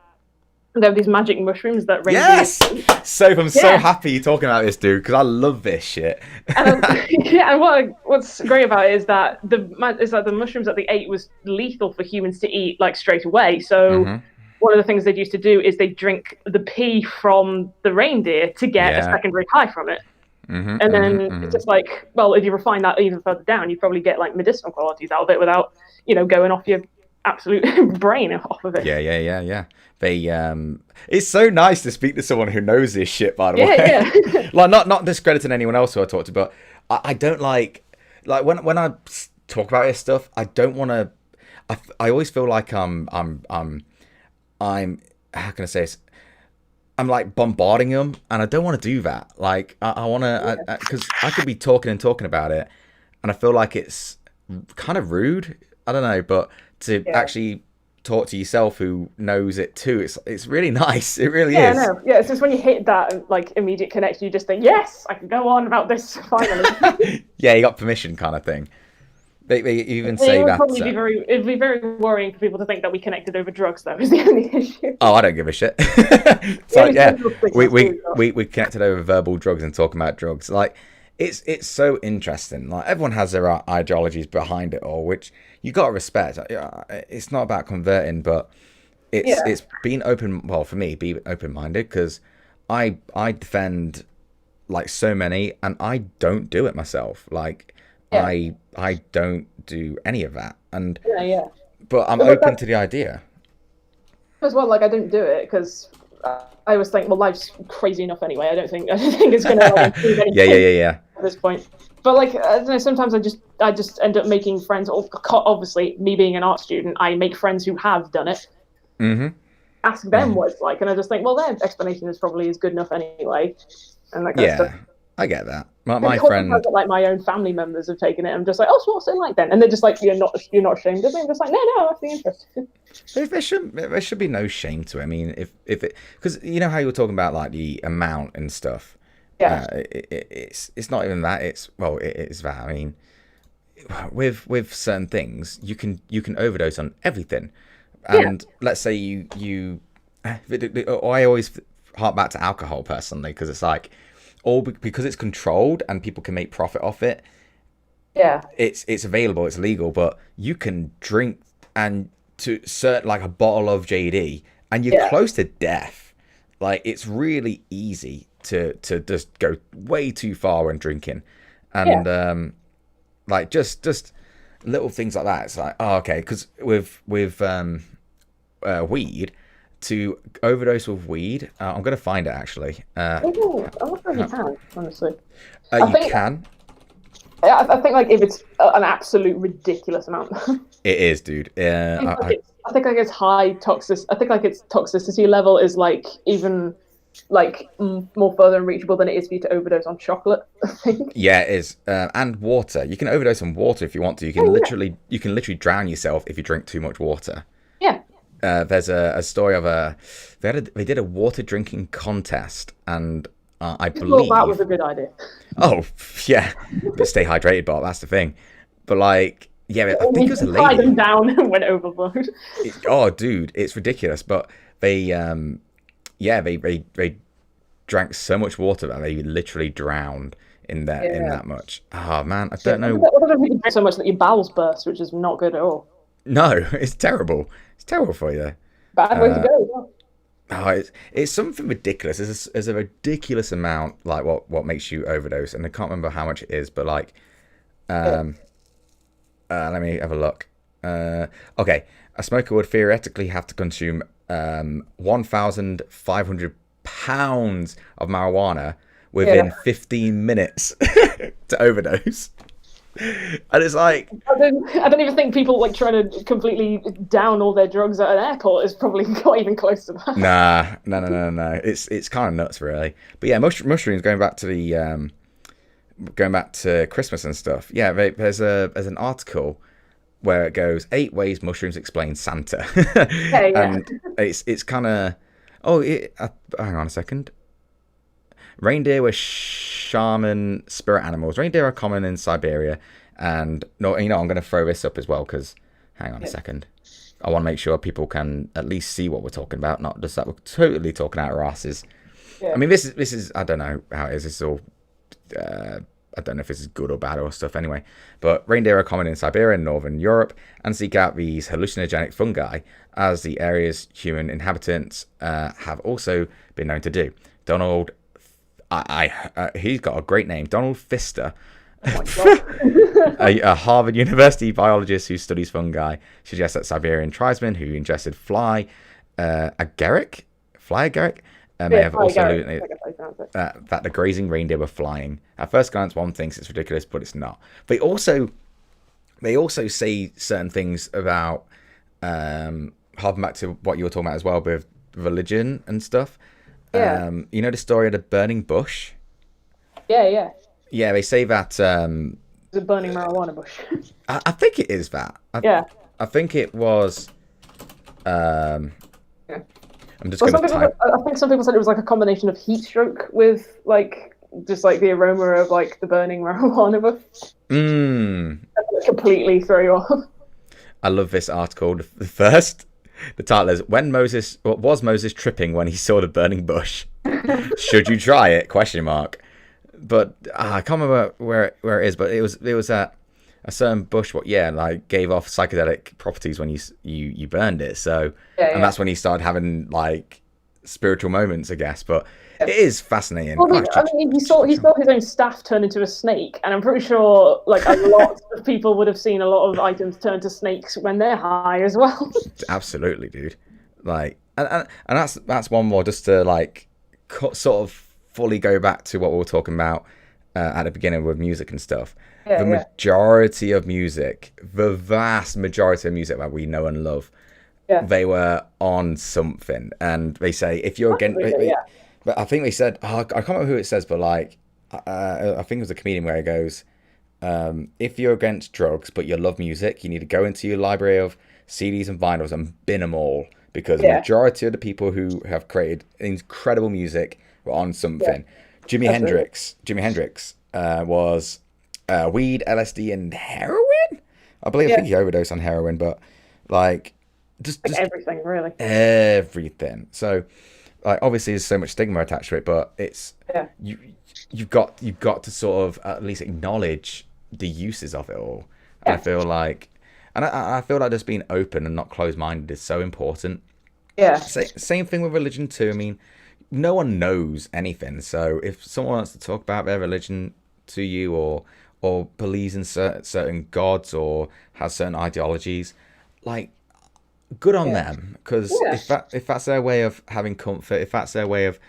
there were these magic mushrooms that reindeers Yes. So I'm so yeah. happy you're talking about this, dude, because I love this shit. And yeah, and what's great about it is that the mushrooms that they ate was lethal for humans to eat like straight away. So Hmm. one of the things they'd used to do is they drink the pee from the reindeer to get a Yeah. secondary high from it. Hmm. And Hmm. then it's Hmm. just like, well, if you refine that even further down, you probably get like medicinal qualities out of it without, going off your absolute brain off of it. Yeah, yeah, yeah, yeah. They it's so nice to speak to someone who knows this shit, by the Yeah, way. yeah. Like not discrediting anyone else who I talk to, but I don't like when I talk about this stuff, I don't want to I always feel like I'm how can I say this? I'm like bombarding them, and I don't want to do that. Like I want to, because I could be talking and talking about it, and I feel like it's kind of rude. I don't know, but to Yeah. actually talk to yourself who knows it too, it's really nice. It really Yeah, is. no. Yeah, it's just when you hit that like immediate connection, you just think, yes, I can go on about this finally. Yeah, you got permission, kind of thing. They even It say would that. probably it'd be very worrying for people to think that we connected over drugs, though, is the only issue. Oh, I don't give a shit. The So only yeah, social stigma we, is we really tough. we we connected over verbal drugs and talking about drugs. Like it's so interesting. Like everyone has their ideologies behind it all, which you got to respect. It's not about converting, but Yeah, it's being open. Well, for me, be open minded, because I defend like so many, and I don't do it myself. Like yeah, I don't do any of that. And Yeah. but I'm But like open that to the idea. as well. Like I don't do it because I always think, well, life's crazy enough anyway. I don't think it's going to like improve anything Yeah. at this point. But like I don't know, sometimes I just end up making friends. Obviously, me being an art student, I make friends who have done it. Mm-hmm. Ask them what it's like, and I just think, well, their explanation is probably is good enough anyway, and that kind of stuff. Yeah, I get that. My Because I've friend, got, like my own family members have taken it. I'm just like, oh, so what's it like then? And they're just like, you're not ashamed of it. I'm just like, no, that's the interest. there should be no shame to it. I mean, if it, because you know how you were talking about like the amount and stuff. Yeah, It's not even that. It's well, it is that. I mean, with certain things, you can overdose on everything. And let's say I always hark back to alcohol personally because it's like because it's controlled and people can make profit off it. yeah, It's available, it's legal, but you can drink and to certain like a bottle of JD and you're close to death. Like it's really easy to just go way too far when drinking, and like just little things like that. It's like, oh, okay, because with weed, to overdose with weed, I'm gonna find it actually. Ooh, I wonder if you can, honestly. You can. I think like if it's an absolute ridiculous amount. It is, dude. I think like its high toxic. I think like its toxicity level is like even like more further unreachable than it is for you to overdose on chocolate. I think. Yeah, it is. And water. You can overdose on water if you want to. You can literally drown yourself if you drink too much water. Yeah. There's a story of they did a water drinking contest, and I believe that was a good idea. Oh yeah, but stay hydrated, Bob. That's the thing. But like, yeah, I think it was a lady. Tied them down and went overboard. Oh, dude, it's ridiculous. But they drank so much water that they literally drowned in that much. Oh man, I don't know. What if you drink so much that your bowels burst, which is not good at all. No, it's terrible. It's terrible for you. Bad way to go. Oh, it's something ridiculous. There's a ridiculous amount like what makes you overdose, and I can't remember how much it is, but like, let me have a look. Okay, a smoker would theoretically have to consume 1,500 pounds of marijuana within 15 minutes to overdose. And it's like I don't even think people like trying to completely down all their drugs at an airport is probably not even close to that. No. It's kind of nuts, really. But yeah, mushrooms. Going back to Christmas and stuff. Yeah, there's an article where it goes 8 ways mushrooms explain Santa. Okay, and it's kind of hang on a second. Reindeer were shaman spirit animals. Reindeer are common in Siberia, and I'm going to throw this up as well because, hang on a second, I want to make sure people can at least see what we're talking about, not just that we're totally talking out our asses. Yeah. I mean, this is I don't know how it is. This is all I don't know if this is good or bad or stuff anyway. But reindeer are common in Siberia and northern Europe and seek out these hallucinogenic fungi, as the area's human inhabitants have also been known to do. Donald. He's got a great name, Donald Pfister, a Harvard University biologist who studies fungi, suggests that Siberian tribesmen who ingested fly agaric may have also alluded that the grazing reindeer were flying. At first glance, one thinks it's ridiculous, but it's not. They also say certain things about harping back to what you were talking about as well with religion and stuff. Yeah. You know the story of the burning bush? Yeah. Yeah, they say that the burning marijuana bush. I think it is that. I think it was I'm just going to type. I think some people said it was like a combination of heat stroke with like just like the aroma of like the burning marijuana bush. Completely throw you off. I love this article. The title is was Moses tripping when he saw the burning bush? Should you try it? ? But I can't remember where it is, but it was at a certain bush like gave off psychedelic properties when you burned it. So and that's when he started having like spiritual moments, I guess. But it is fascinating. Well, I mean, he saw his own staff turn into a snake, and I'm pretty sure like a lot of people would have seen a lot of items turn to snakes when they're high as well. Absolutely, dude. Like, and that's one more just to like sort of fully go back to what we were talking about at the beginning with music and stuff. The majority of music, the vast majority of music that we know and love, they were on something. And they say if you're against, but I think they said, I can't remember who it says, but like I think it was a comedian where he goes, if you're against drugs but you love music, you need to go into your library of CDs and vinyls and bin them all, because the majority of the people who have created incredible music were on something. Jimi Hendrix was weed, LSD, and heroin. I think he overdosed on heroin, but like just everything, really. Everything. So like obviously there's so much stigma attached to it, but it's you've got to sort of at least acknowledge the uses of it all. And I feel like, and I feel like just being open and not closed-minded is so important. Yeah. Same thing with religion too. I mean, no one knows anything, so if someone wants to talk about their religion to you, or believes in certain gods, or has certain ideologies, like, good on them, because if that's their way of having comfort, if that's their way of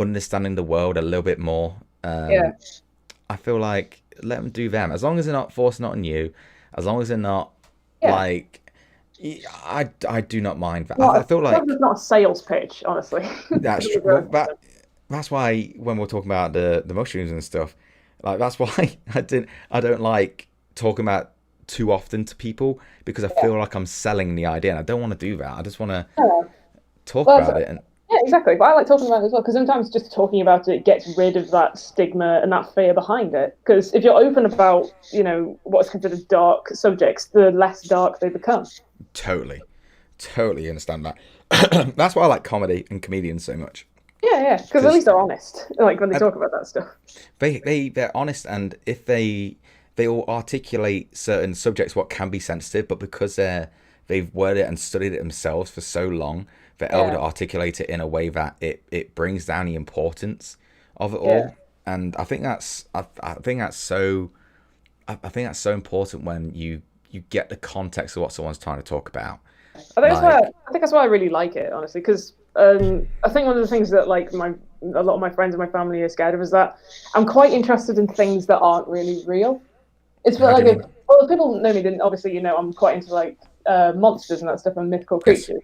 understanding the world a little bit more, I feel like let them do them, as long as they're not forcing it on you, as long as they're not like, I do not mind that. I feel like it's not a sales pitch, honestly. That's true. Well, that's why when we're talking about the mushrooms and stuff, like that's why I don't like talking about too often to people, because I feel like I'm selling the idea, and I don't want to do that. I just want to talk about it. And yeah, exactly. But I like talking about it as well, because sometimes just talking about it gets rid of that stigma and that fear behind it. Because if you're open about, what's considered dark subjects, the less dark they become. Totally understand that. That's why I like comedy and comedians so much. Yeah, because at least they're honest. Like when they talk about that stuff. They're honest, and if they all articulate certain subjects what can be sensitive, but because they've worded it and studied it themselves for so long, they're able to articulate it in a way that it brings down the importance of it all. And I think that's so important when you get the context of what someone's trying to talk about. I think that's why I really like it, honestly, because I think one of the things that like a lot of my friends and my family are scared of is that I'm quite interested in things that aren't really real. It's like if people know me, then obviously I'm quite into like monsters and that stuff and mythical creatures.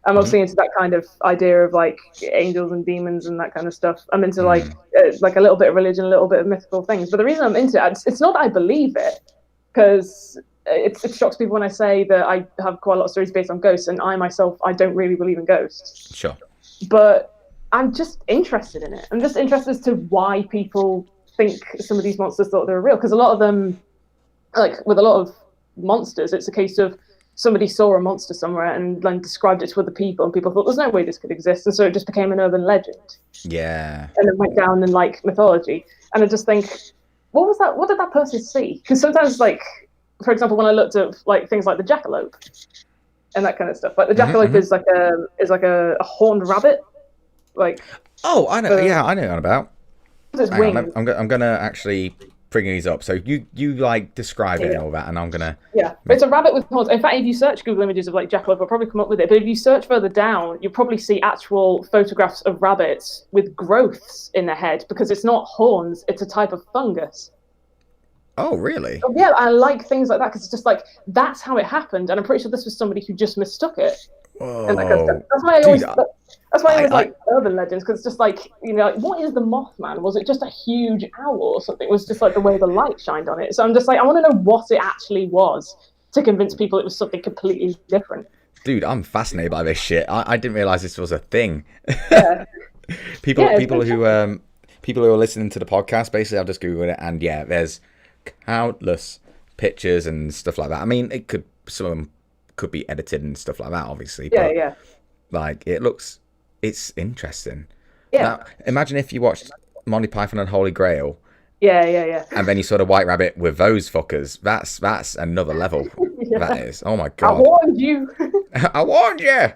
I'm obviously into that kind of idea of like angels and demons and that kind of stuff. I'm into like a little bit of religion, a little bit of mythical things. But the reason I'm into it, it's not that I believe it, because it shocks people when I say that I have quite a lot of stories based on ghosts, and I myself, I don't really believe in ghosts. Sure. But I'm just interested in it. I'm just interested as to why people think some of these monsters thought they were real. Because a lot of them, like with a lot of monsters, it's a case of somebody saw a monster somewhere and then described it to other people, and people thought there's no way this could exist, and so it just became an urban legend. Yeah. And it went down in like mythology. And I just think, what was that? What did that person see? Because sometimes, like, for example, when I looked at like things like the jackalope and that kind of stuff, like the jackalope is like a horned rabbit, like. Oh, I know. I know what about. It's wings. I'm gonna actually bring these up. So you like describe it and all that, and I'm gonna. Yeah, it's a rabbit with horns. In fact, if you search Google images of like jackalope, it'll probably come up with it. But if you search further down, you'll probably see actual photographs of rabbits with growths in their head, because it's not horns; it's a type of fungus. Oh, really? Oh, yeah, I like things like that, because it's just like, that's how it happened, and I'm pretty sure this was somebody who just mistook it. Whoa. And that kind of stuff. That's why I always like urban legends, because it's just like, like, what is the Mothman? Was it just a huge owl or something? It was just like the way the light shined on it. So I'm just like, I want to know what it actually was to convince people it was something completely different. Dude, I'm fascinated by this shit. I didn't realize this was a thing. Yeah. people who are listening to the podcast, basically, I've just Googled it, and there's countless pictures and stuff like that. I mean, some of them could be edited and stuff like that, obviously. But, like, it's interesting. Yeah. Now, imagine if you watched Monty Python and Holy Grail. Yeah. And then you saw the White Rabbit with those fuckers. That's another level. That is. Oh my god. I warned you. I warned you.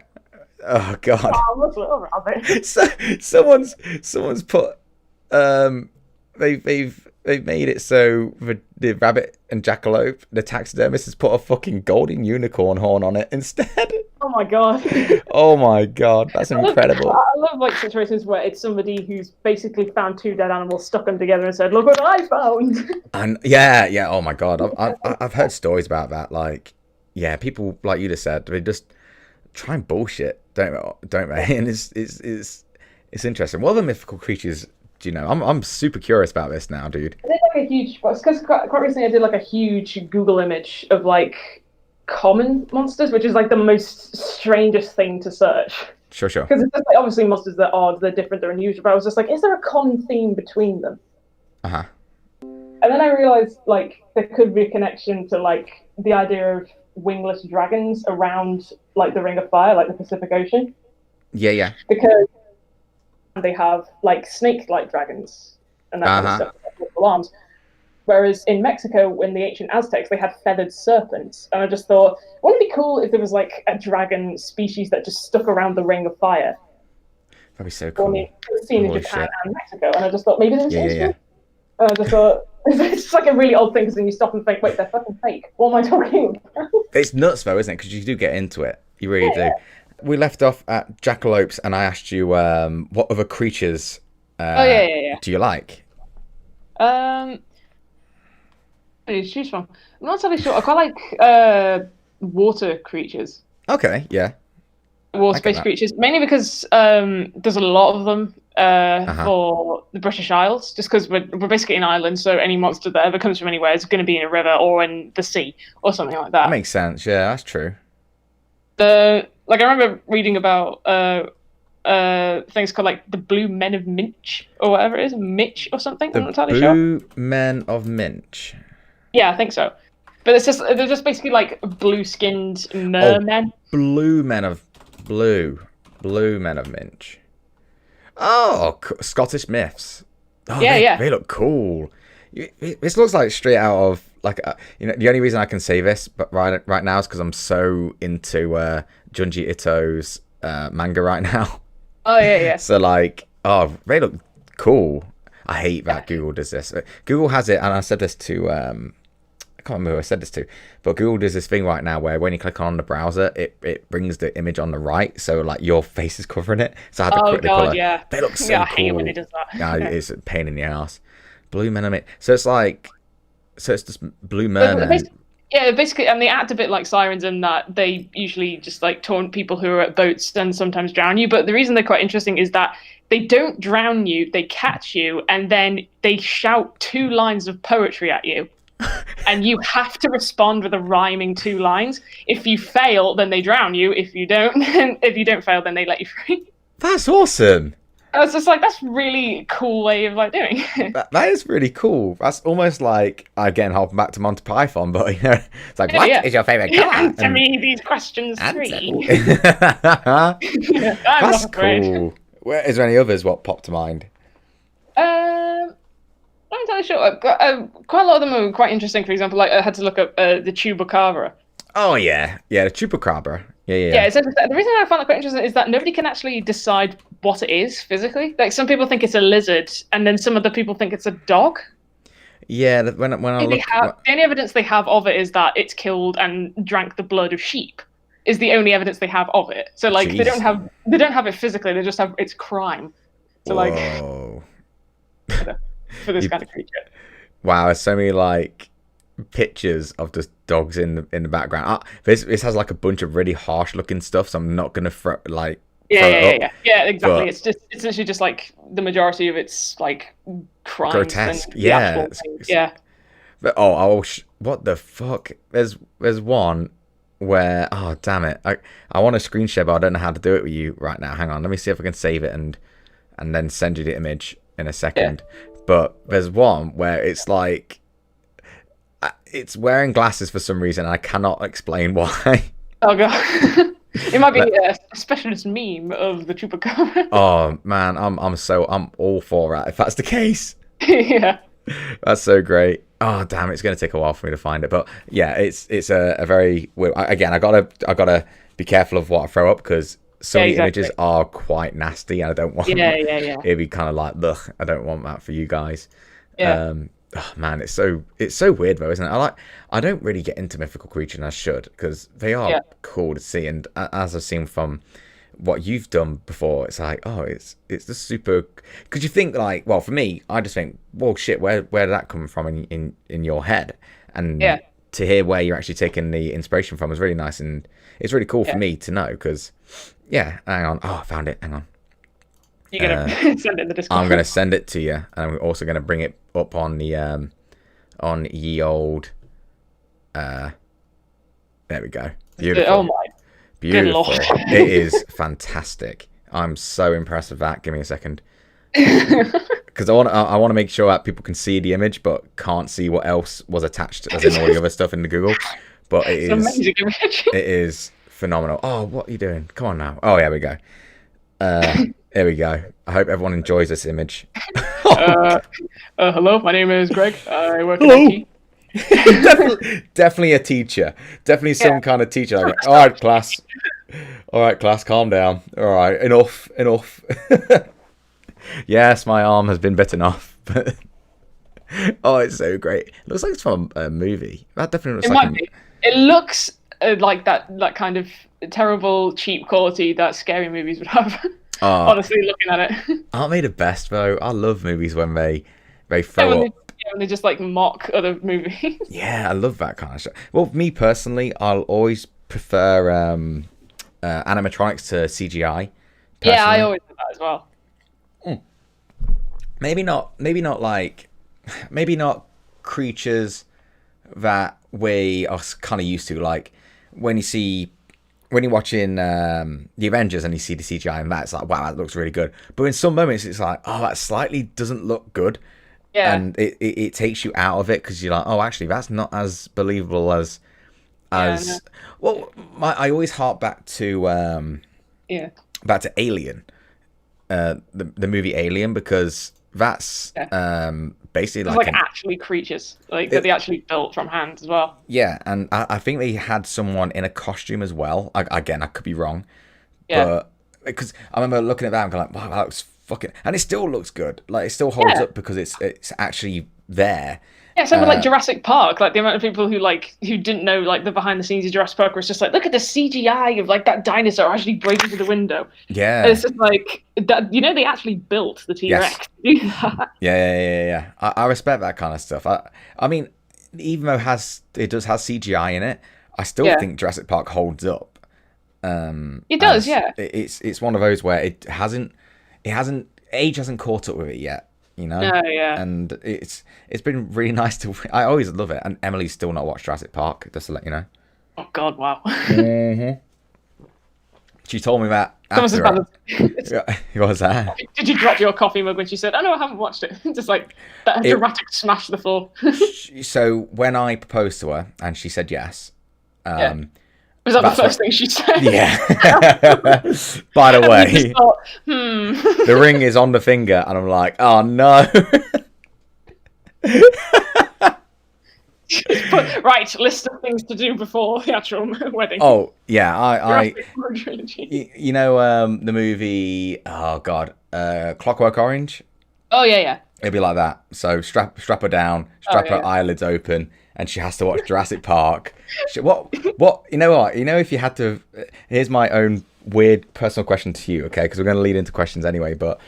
Oh God. Oh, what's a little rabbit? So someone's put they've made it so the rabbit and jackalope, the taxidermist has put a fucking golden unicorn horn on it instead. Oh my god. Oh my God, that's incredible. I love like situations where it's somebody who's basically found two dead animals, stuck them together, and said, "Look what I found." And yeah. Oh my God, I've heard stories about that. Like, yeah, people like you just said, they just try and bullshit, don't they? And it's interesting. What other mythical creatures do you know? I'm super curious about this now, dude. I did like a huge, because quite recently I did like a huge Google image of like common monsters, which is like the most strangest thing to search. Sure. Because it's just like, obviously monsters are odd, they're different, they're unusual. But I was just like, is there a common theme between them? Uh-huh. And then I realized like there could be a connection to like the idea of wingless dragons around like the Ring of Fire, like the Pacific Ocean. Yeah. Because they have like snake-like dragons and that kind of stuff, like multiple arms. Whereas in Mexico, in the ancient Aztecs, they had feathered serpents. And I just thought, wouldn't it be cool if there was like a dragon species that just stuck around the Ring of Fire? That'd be so cool. Seen in Holy Japan shit. and Mexico. And I just thought maybe there's a Yeah. And I just thought, it's just like a really odd thing because then you stop and think, wait, they're fucking fake. What am I talking about? It's nuts though, isn't it? Because you do get into it. You really do. We left off at jackalopes, and I asked you what other creatures do you like? Choose from. I'm not entirely sure. I quite like water creatures. Okay, yeah. Water-based creatures, mainly because there's a lot of them for the British Isles, just because we're basically an island, so any monster that ever comes from anywhere is going to be in a river or in the sea or something like that. That makes sense, yeah, that's true. Like I remember reading about things called like the Blue Men of Minch or whatever it is, Mitch or something. I'm not entirely sure. Blue Men of Minch. Yeah, I think so. But they're just basically like blue-skinned mermen. Blue Men of Minch. Oh, Scottish myths. Oh, they look cool. This looks like straight out of like the only reason I can say this, but right now is because I'm so into Junji Ito's manga right now. Oh yeah. So like, oh, they look cool. I hate that Google does this. Google has it, and I said this to I can't remember who I said this to, but Google does this thing right now where when you click on the browser, it brings the image on the right, so like your face is covering it. So I had to quickly pull it. Yeah. They look so cool. I hate it when it does that. Yeah, it's a pain in the ass. Blue Men of Minch. So it's just blue mermen. Basically, and they act a bit like sirens in that they usually just like taunt people who are at boats and sometimes drown you. But the reason they're quite interesting is that they don't drown you, they catch you, and then they shout 2 lines of poetry at you. And you have to respond with a rhyming 2 lines. If you fail, then they drown you. If you don't fail, then they let you free. That's awesome. I was just like, that's really cool way of like doing it. That is really cool. That's almost like, again, hopping back to Monty Python, but you know, it's like, what is your favorite color? Answer me these questions 3. That's cool. Is there any others? What popped to mind? I'm not entirely sure. Quite a lot of them are quite interesting. For example, like I had to look up the chupacabra. Oh yeah, the chupacabra. Yeah. Yeah, it's interesting. The reason I found that quite interesting is that nobody can actually decide what it is physically. Like some people think it's a lizard, and then some other people think it's a dog. Yeah, when I look, the only evidence they have of it is that it's killed and drank the blood of sheep. Is the only evidence they have of it. So like they don't have it physically. They just have its crime. So like for this kind of creature. Wow, there's so many like pictures of just dogs in the background. This has like a bunch of really harsh looking stuff, so I'm not gonna throw it exactly. But it's literally just like the majority of it's like crimes, grotesque. And Yeah. But what the fuck? There's one where damn it, I want a screen share, but I don't know how to do it with you right now. Hang on, let me see if I can save it and then send you the image in a second. But there's one where it's like it's wearing glasses for some reason, and I cannot explain why. Oh god. It might be a specialist meme of the chupacabra. Oh man, I'm all for that if that's the case. Yeah. That's so great. Oh damn, it's gonna take a while for me to find it, but yeah, it's a very weird. Again, I gotta be careful of what I throw up because some Yeah, of the exactly. images are quite nasty, and I don't want. Yeah. It'd be kind of like, ugh, I don't want that for you guys. Yeah. Oh man, it's so weird though, isn't it? I don't really get into mythical creatures, and I should, because they are Yeah. cool to see. And as I've seen from what you've done before, it's like, oh, it's just super. Because you think like, well, for me, I just think, well, shit, where did that come from in your head? And Yeah. to hear where you're actually taking the inspiration from was really nice, and it's really cool for Yeah. me to know. Because yeah, hang on, oh, I found it. Hang on. You're gonna send it in the Discord. I'm gonna send it to you, and I'm also gonna bring it up on the on ye old. There we go. Beautiful. Oh my. Beautiful. Good Lord. It is fantastic. I'm so impressed with that. Give me a second, because I want to make sure that people can see the image, but can't see what else was attached, as in all the other stuff in the Google. But It's an amazing image. it is phenomenal. Oh, what are you doing? Come on now. Oh, yeah, we go. There we go. I hope everyone enjoys this image. Hello, my name is Greg. I work in IT. Definitely a teacher. Definitely some kind of teacher. Like, all right, class, calm down. All right, enough. Yes, my arm has been bitten off. But oh, it's so great. It looks like it's from a movie. That definitely looks It like. might be. It looks like that kind of terrible, cheap quality that scary movies would have. Honestly, looking at it. Aren't they the best though? I love movies when they Yeah, throw up. when they just like mock other movies. Yeah, I love that kind of stuff. Well, me personally, I'll always prefer animatronics to CGI. Yeah, I personally. always do that as well. Maybe not like, maybe not creatures that we are kind of used to. Like when you're watching the Avengers and you see the CGI and that's like, wow, that looks really good. But in some moments, it's like, oh, that slightly doesn't look good. Yeah. And it takes you out of it because you're like, oh, actually, that's not as believable as no. well. I always hark back to Alien, the movie Alien, because that's basically It's like actually creatures, like that they actually built from hand as well. yeah, and I think they had someone in a costume as well. Again, I could be wrong, Yeah. but because I remember looking at that and going like, wow, that looks fucking, and it still looks good. Like it still holds up because it's actually there. Yeah, same with like Jurassic Park, like the amount of people who didn't know like the behind the scenes of Jurassic Park was just like, look at the CGI of like that dinosaur actually breaking through the window. Yeah, and it's just like that. They actually built the T-Rex. Yes. Yeah. I respect that kind of stuff. I mean, even though it does have CGI in it, I still think Jurassic Park holds up. It does, yeah. It's one of those where age hasn't caught up with it yet. No, yeah. And it's been really nice to. I always love it, and Emily's still not watched Jurassic Park. Just to let you know. Oh God, wow. She told me that after. What was that? Did you drop your coffee mug when she said, "Oh no, I haven't watched it"? Just like that dramatic smash to the floor. So when I proposed to her and she said yes, was that the first thing she said? Yeah. By the way, thought, the ring is on the finger, and I'm like, oh no. Right, list of things to do before the actual wedding. Oh yeah, you know the movie. Oh God, Clockwork Orange. Oh yeah. It'd be like that. So strap her down, her eyelids open, and she has to watch Jurassic Park. What? You know what? If you had to, here's my own weird personal question to you, okay? Because we're going to lead into questions anyway. But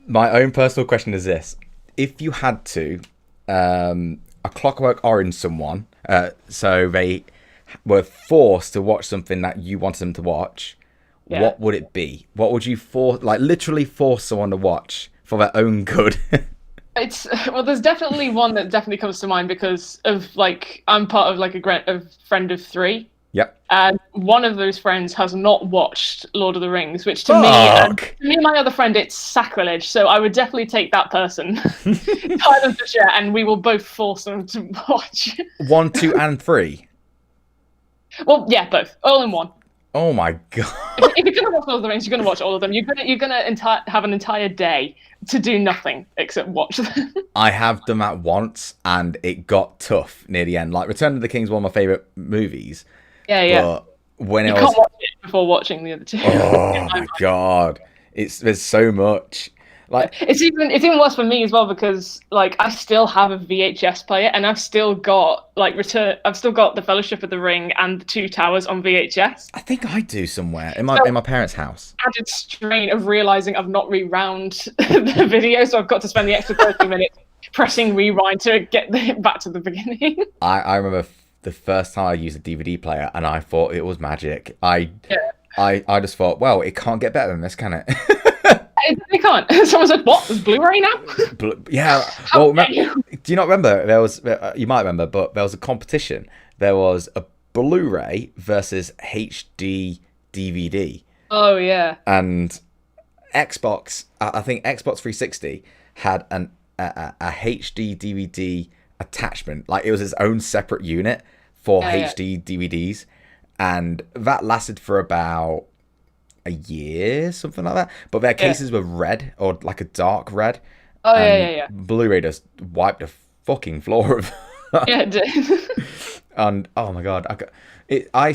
my own personal question is this: if you had to, a Clockwork Orange someone, so they were forced to watch something that you wanted them to watch, what would it be? What would you literally force someone to watch for their own good? There's definitely one that definitely comes to mind because of like I'm part of like a friend of 3. Yep. And one of those friends has not watched Lord of the Rings, which to me and my other friend, it's sacrilege. So I would definitely take that person, tie them to share, and we will both force them to watch. 1, 2, and 3. Well, yeah, both, all in one. Oh my God! If you're gonna watch Lord of the Rings, you're gonna watch all of them. You're gonna have an entire day to do nothing except watch them. I have done that once, and it got tough near the end. Like Return of the King is one of my favorite movies. Yeah. But when You it can't was, watch it before watching the other two. oh my god, there's so much. Like, It's even worse for me as well because like I still have a VHS player and I've still got the Fellowship of the Ring and the Two Towers on VHS. I think I do somewhere in So my parents' house. added strain of realizing I've not rewound the video, so I've got to spend the extra 30 minutes pressing rewind to get back to the beginning. I remember the first time I used a DVD player, and I thought it was magic. Yeah. I just thought, well, it can't get better than this, can it? They can't. Someone said, "What? There's Blu-ray now?" Yeah. Well, do you not remember? There was, you might remember, but there was a competition. There was a Blu-ray versus HD DVD. Oh yeah. And Xbox, I think Xbox 360 had a HD DVD attachment. Like, it was its own separate unit for HD DVDs, and that lasted for about a year, something like that. But their cases were red, or like a dark red. Oh yeah. Blu-ray just wiped the fucking floor of. Yeah, it did. And oh my god, I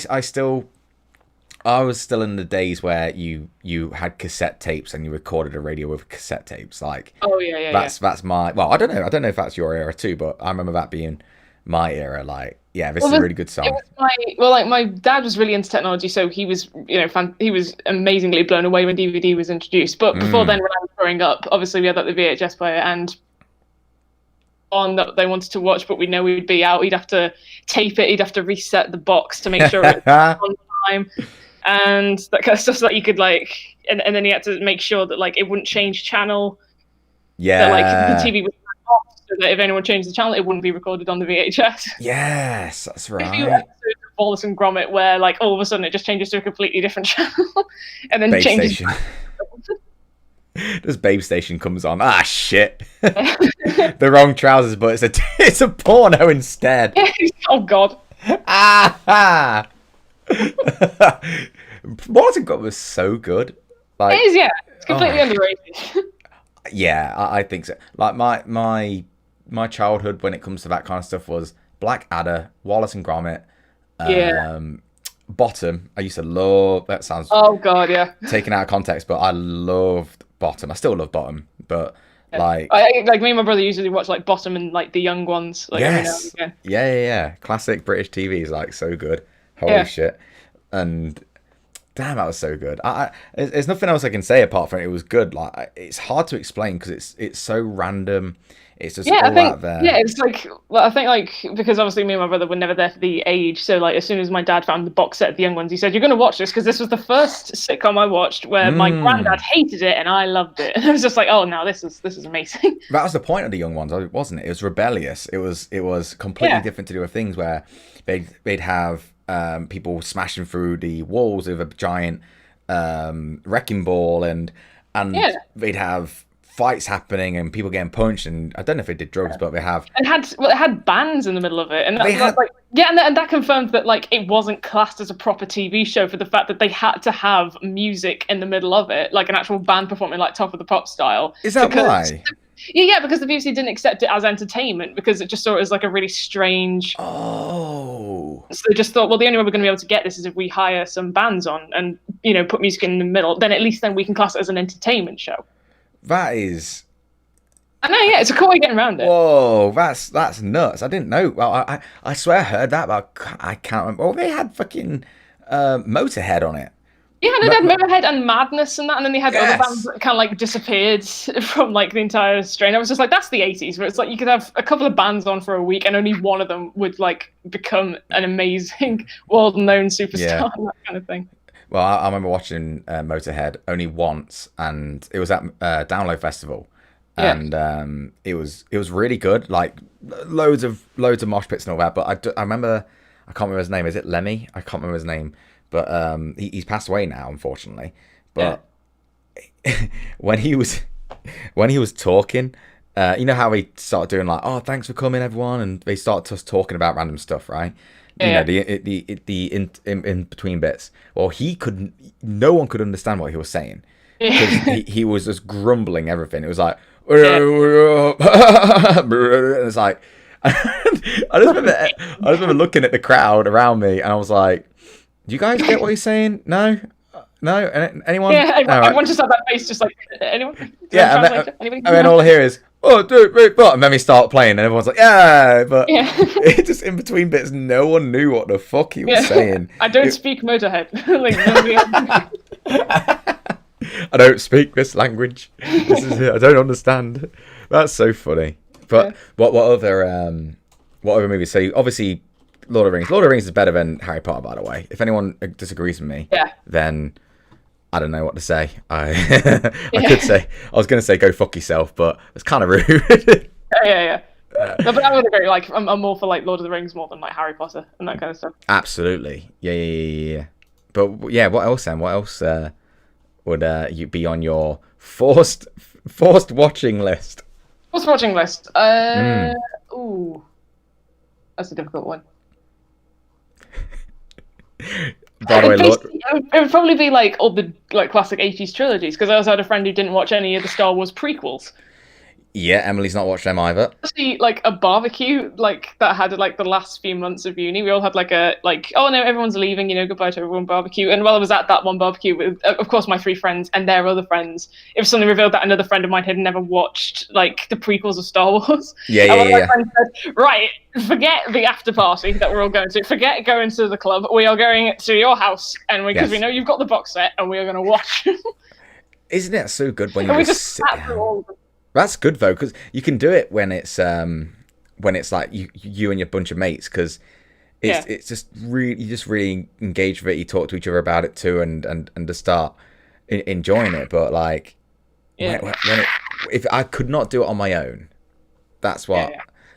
was still in the days where you had cassette tapes and you recorded a radio with cassette tapes. Like, oh yeah. That's my, well, I don't know if that's your era too, but I remember that being my era. Like, yeah, this is a really good song. It was my dad was really into technology, so he was, he was amazingly blown away when DVD was introduced. But before then, when I was growing up, obviously we had like the VHS player and on that they wanted to watch, but we know we'd be out. He'd have to tape it. He'd have to reset the box to make sure it was on time, and that kind of stuff. So that you could like, and then he had to make sure that like it wouldn't change channel. Yeah. That like the TV was off, so that if anyone changed the channel, it wouldn't be recorded on the VHS. Yes, that's right. A few episodes of Wallace and Gromit where like all of a sudden it just changes to a completely different channel, and then Babe changes. Station. This Babe Station comes on. Ah, shit. The wrong trousers, but it's a porno instead. Oh god. Ah. Wallace and Gromit was so good. Like, It is, yeah. It's completely underrated. Yeah, I think so. Like, my childhood when it comes to that kind of stuff was Blackadder, Wallace and Gromit, Bottom. I used to love, that sounds Oh god, yeah. taken out of context, but I loved Bottom. I still love Bottom, but like me and my brother usually watch like Bottom and like the young ones. Like, every now and again. Yeah. Classic British TV is like so good. Holy shit. And damn, that was so good. There's nothing else I can say apart from it was good. Like, it's hard to explain because it's so random. It's just all out there. Yeah, it's like, well, I think like, because obviously me and my brother were never there for the age, so like as soon as my dad found the box set of the young ones, he said, "You're going to watch this because this was the first sitcom I watched where my granddad hated it and I loved it." And I was just like, "Oh no, this is amazing." That was the point of the young ones, wasn't it? It was rebellious. It was completely different to do with things where they'd have people smashing through the walls with a giant wrecking ball, and they'd have fights happening and people getting punched, and I don't know if they did drugs, but they have. And it had bands in the middle of it, and and that confirmed that like it wasn't classed as a proper TV show for the fact that they had to have music in the middle of it, like an actual band performing like Top of the Pop style. Is that why? Yeah, because the BBC didn't accept it as entertainment because it just saw it as like a really strange. Oh. So they just thought, well, the only way we're going to be able to get this is if we hire some bands on and put music in the middle. Then at least we can class it as an entertainment show. That is. I know, yeah, it's a cool way of getting around it. Whoa, that's nuts. I didn't know. Well, I swear I heard that, but I can't remember. Oh, they had fucking Motorhead on it. Yeah, no, they had Motorhead and Madness and that, and then they had other bands that kind of like disappeared from like the entire strain. I was just like, that's the 80s, where it's like you could have a couple of bands on for a week and only one of them would like become an amazing world-known superstar and that kind of thing. Well, I remember watching Motorhead only once, and it was at Download Festival, and it was really good. Like loads of mosh pits and all that. But I remember, I can't remember his name. Is it Lemmy? I can't remember his name. But he's passed away now, unfortunately. But when he was talking, you know how he started doing like, "Oh, thanks for coming, everyone," and they started just talking about random stuff, right? You know, the in between bits. Well, no one could understand what he was saying because he was just grumbling everything. It was like, and it's like, I just remember looking at the crowd around me, and I was like, Do you guys get what he's saying? No, no. Anyone? Yeah, All right. everyone just had that face, just like anyone. Yeah, Anybody? and then all I hear is, "Oh, dude, wait, but," and then we start playing, and everyone's like, "Yeah," but Yeah. it just in between bits, no one knew what the fuck he was saying. I don't speak Motorhead. Like, I don't speak this language. This is it. I don't understand. That's so funny. But what other movies? So obviously, Lord of the Rings. Lord of the Rings is better than Harry Potter, by the way. If anyone disagrees with me, then I don't know what to say. I could say, I was going to say go fuck yourself, but it's kind of rude. Yeah. No, but I would agree. Like, I'm more for like Lord of the Rings more than like Harry Potter and that kind of stuff. Absolutely. Yeah. But yeah, what else then? What else would you be on your forced watching list? What's watching list? Ooh, that's a difficult one. By the way, it would probably be like all the like classic 80s trilogies, because I also had a friend who didn't watch any of the Star Wars prequels. Yeah, Emily's not watched them either. Actually, like a barbecue like that had like the last few months of uni. We all had like oh no, everyone's leaving, goodbye to everyone barbecue. And while I was at that one barbecue with, of course, my 3 friends and their other friends, it was suddenly revealed that another friend of mine had never watched like the prequels of Star Wars. Yeah. My friend said, right, forget the after party that we're all going to. Forget going to the club. We are going to your house, and because we know you've got the box set, and we are going to watch. Isn't it so good when you just sit down? That's good though, because you can do it when it's like you and your bunch of mates, because it's just really, you just really engage with it. You talk to each other about it too, and to start enjoying it. But like, if I could not do it on my own, that's what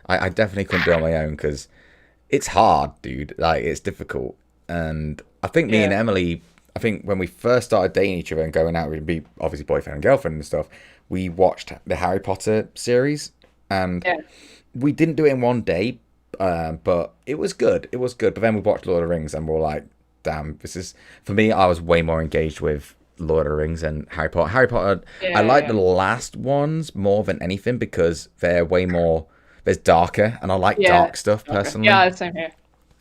I definitely couldn't do it on my own, because it's hard, dude. Like, it's difficult, and I think me and Emily, I think when we first started dating each other and going out, we'd be obviously boyfriend and girlfriend and stuff. We watched the Harry Potter series, and we didn't do it in one day, but it was good. It was good. But then we watched Lord of the Rings, and we were like, damn, this is... For me, I was way more engaged with Lord of the Rings and Harry Potter. Harry Potter, I like the last ones more than anything, because they're way more... There's darker, and I like dark stuff, personally. Yeah, same here.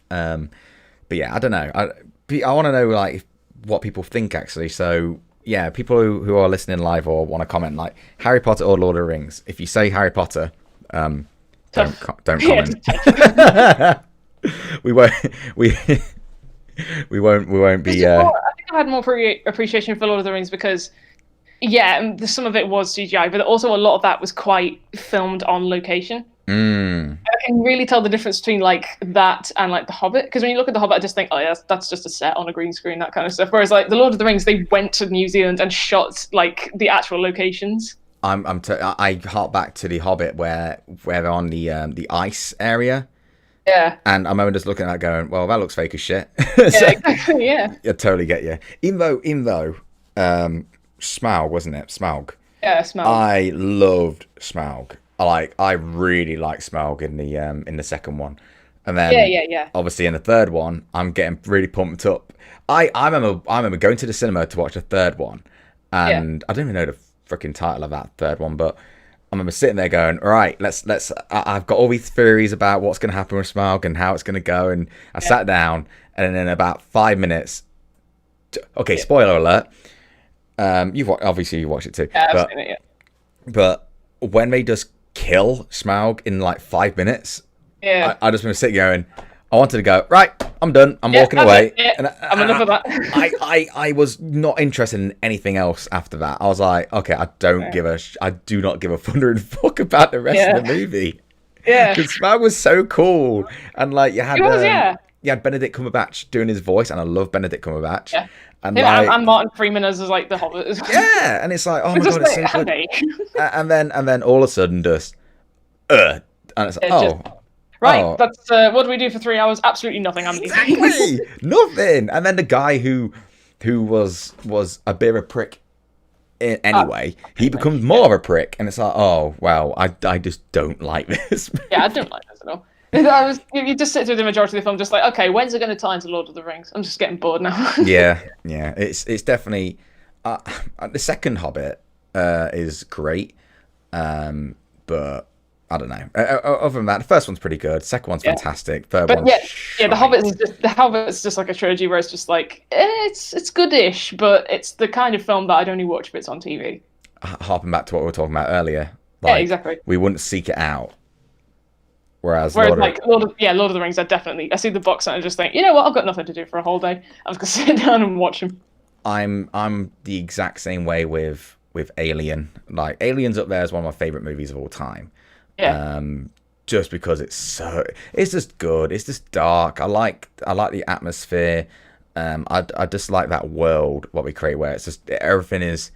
But yeah, I don't know. I want to know, like, what people think, actually, so... Yeah, people who are listening live or want to comment, like Harry Potter or Lord of the Rings. If you say Harry Potter, don't comment. we won't be. I think I had more appreciation for Lord of the Rings because, some of it was CGI, but also a lot of that was quite filmed on location. I can really tell the difference between like that and like The Hobbit, because when you look at The Hobbit, I just think, oh yeah, that's just a set on a green screen, that kind of stuff. Whereas like The Lord of the Rings, they went to New Zealand and shot like the actual locations. I hark back to The Hobbit where they're on the ice area. Yeah. And I remember just looking at that going, well, that looks fake as shit. Yeah, exactly. Yeah. I totally get you. Even though Smaug, wasn't it? Smaug. Yeah, Smaug. I loved Smaug. I really like Smaug in the second one, and then obviously in the third one, I'm getting really pumped up. I remember going to the cinema to watch the third one, and I don't even know the freaking title of that third one, but I remember sitting there going, all right, let's. I've got all these theories about what's going to happen with Smaug and how it's going to go, and I sat down, and in about 5 minutes, okay, spoiler alert. You watched it too, I've seen it, but when they just kill Smaug in like 5 minutes, I just remember sitting going, I wanted to go, right, I'm done, I'm walking away. And I'm enough of that. I was not interested in anything else after that. I was like, okay, I do not give a thundering fuck about the rest of the movie. Yeah, because Smaug was so cool, and like you had Benedict Cumberbatch doing his voice, and I love Benedict Cumberbatch. Yeah. And Martin Freeman as like the Hobbit. Yeah, and it's like, oh my god, it's so good. and then all of a sudden, and it's like, right. That's what do we do for 3 hours? Absolutely nothing. Exactly, nothing. And then the guy who was a bit of a prick anyway, he becomes more of a prick, and it's like, oh wow, I just don't like this. Yeah, I don't like this at all. You just sit through the majority of the film, just like, okay, when's it going to tie into Lord of the Rings? I'm just getting bored now. yeah, it's definitely the second Hobbit is great, but I don't know. Other than that, the first one's pretty good. Second one's fantastic. Third But one's yeah, the Hobbit's just like a trilogy where it's just like it's goodish, but it's the kind of film that I'd only watch if it's on TV. Harping back to what we were talking about earlier, Yeah, exactly. we wouldn't seek it out. Whereas Lord of the Rings, I see the box and I just think, you know what, I've got nothing to do for a whole day. I'm just gonna sit down and watch them. I'm the exact same way with Alien. Like Alien's up there as one of my favorite movies of all time. Yeah. Just because it's just good. It's just dark. I like the atmosphere. I just like that world what we create where it's just everything is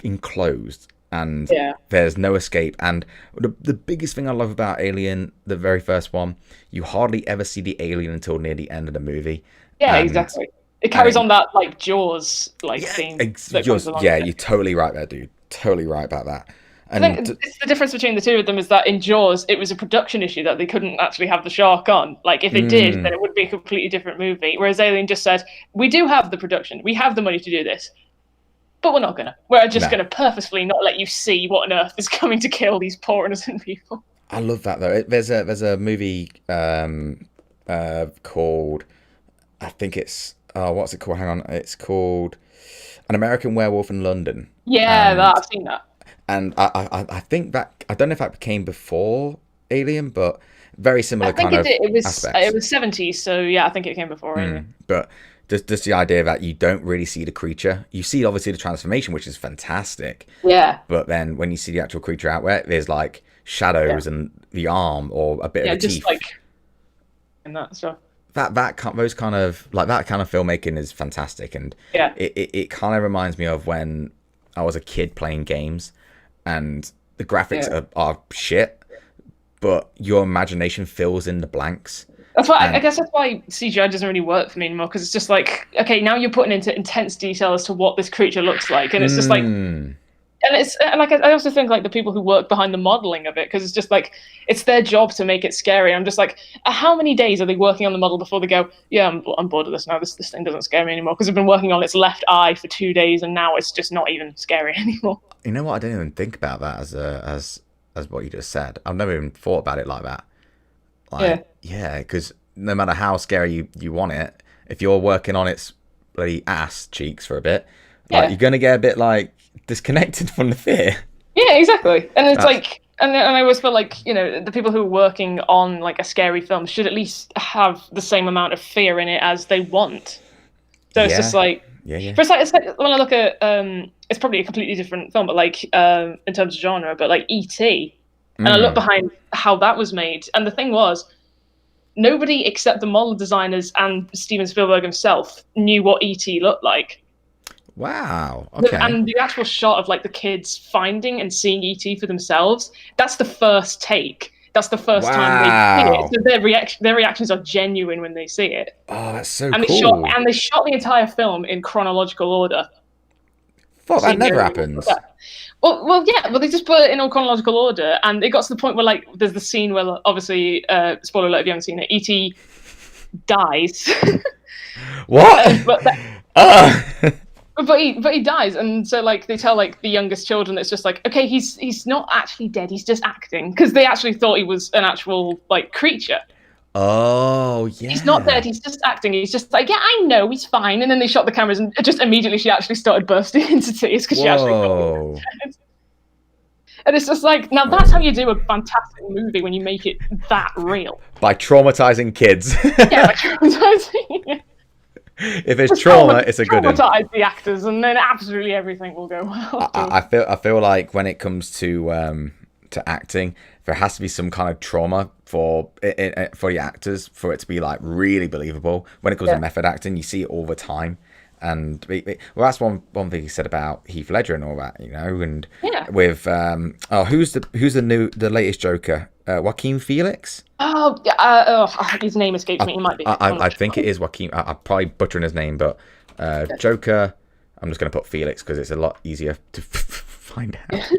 enclosed and there's no escape. And the biggest thing I love about Alien, the very first one, you hardly ever see the alien until near the end of the movie. Yeah, exactly. It carries on that like Jaws theme. You're totally right there, dude. Totally right about that. And I think it's the difference between the two of them is that in Jaws, it was a production issue that they couldn't actually have the shark on. Like, if it did, then it would be a completely different movie. Whereas Alien just said, we do have the production, we have the money to do this, but we're not gonna. We're just gonna purposefully not let you see what on earth is coming to kill these poor innocent people. I love that though. There's a movie called, I think it's what's it called? Hang on, it's called An American Werewolf in London. Yeah, I've seen that. And I think that, I don't know if that came before Alien, but very similar kind of aspects. It was 70s, so yeah, I think it came before Alien. But just the idea that you don't really see the creature. You see obviously the transformation, which is fantastic. Yeah. But then when you see the actual creature out there, there's like shadows and the arm or a bit of a teeth. And that stuff. That kind of filmmaking is fantastic, and it kind of reminds me of when I was a kid playing games. And the graphics are shit, but your imagination fills in the blanks. That's why I guess that's why CGI doesn't really work for me anymore, because it's just like, okay, now you're putting into intense detail as to what this creature looks like, and it's just like, and like I also think like the people who work behind the modeling of it, because it's just like it's their job to make it scary. I'm just like, how many days are they working on the model before they go, yeah, I'm bored of this now. This thing doesn't scare me anymore, because I've been working on its left eye for 2 days, and now it's just not even scary anymore. You know what? I didn't even think about that as what you just said. I've never even thought about it like that. Because no matter how scary you want it, if you're working on its bloody ass cheeks for a bit, you're gonna get a bit like disconnected from the fear. Yeah, exactly. And it's like, and I always feel like, you know, the people who are working on like a scary film should at least have the same amount of fear in it as they want. So it's just like, But it's like when I look at it's probably a completely different film, but like in terms of genre, but like E.T. And I look behind how that was made, and the thing was, nobody except the model designers and Steven Spielberg himself knew what E.T. looked like. Wow. Okay. And the actual shot of like the kids finding and seeing E.T. for themselves, that's the first take. That's the first time they see it. So their reactions are genuine when they see it. Oh, that's so cool. They shot the entire film in chronological order. Fuck, that never happens. Well, they just put it in all chronological order, and it got to the point where like there's the scene where obviously, spoiler alert if you haven't seen it, E.T. dies. What? But he dies, and so like they tell like the youngest children, it's just like, okay, he's not actually dead, he's just acting, because they actually thought he was an actual like creature. Oh yeah. He's not dead, he's just acting. He's just like, yeah, I know, he's fine. And then they shot the cameras, and just immediately she actually started bursting into tears because she actually thought he was dead. And it's just like, now that's how you do a fantastic movie, when you make it that real. By traumatizing kids. Yeah, by traumatizing. If there's trauma, it's a good one. Traumatize the actors, and then absolutely everything will go well. I feel like when it comes to acting, there has to be some kind of trauma for the actors for it to be like really believable. When it comes to method acting, you see it all the time. And that's one thing he said about Heath Ledger and all that, you know. And with who's the latest Joker? Joaquin Phoenix. His name escapes me. He might be. I think it is Joaquin. I'm probably butchering his name, but Joker. I'm just going to put Felix because it's a lot easier to find out.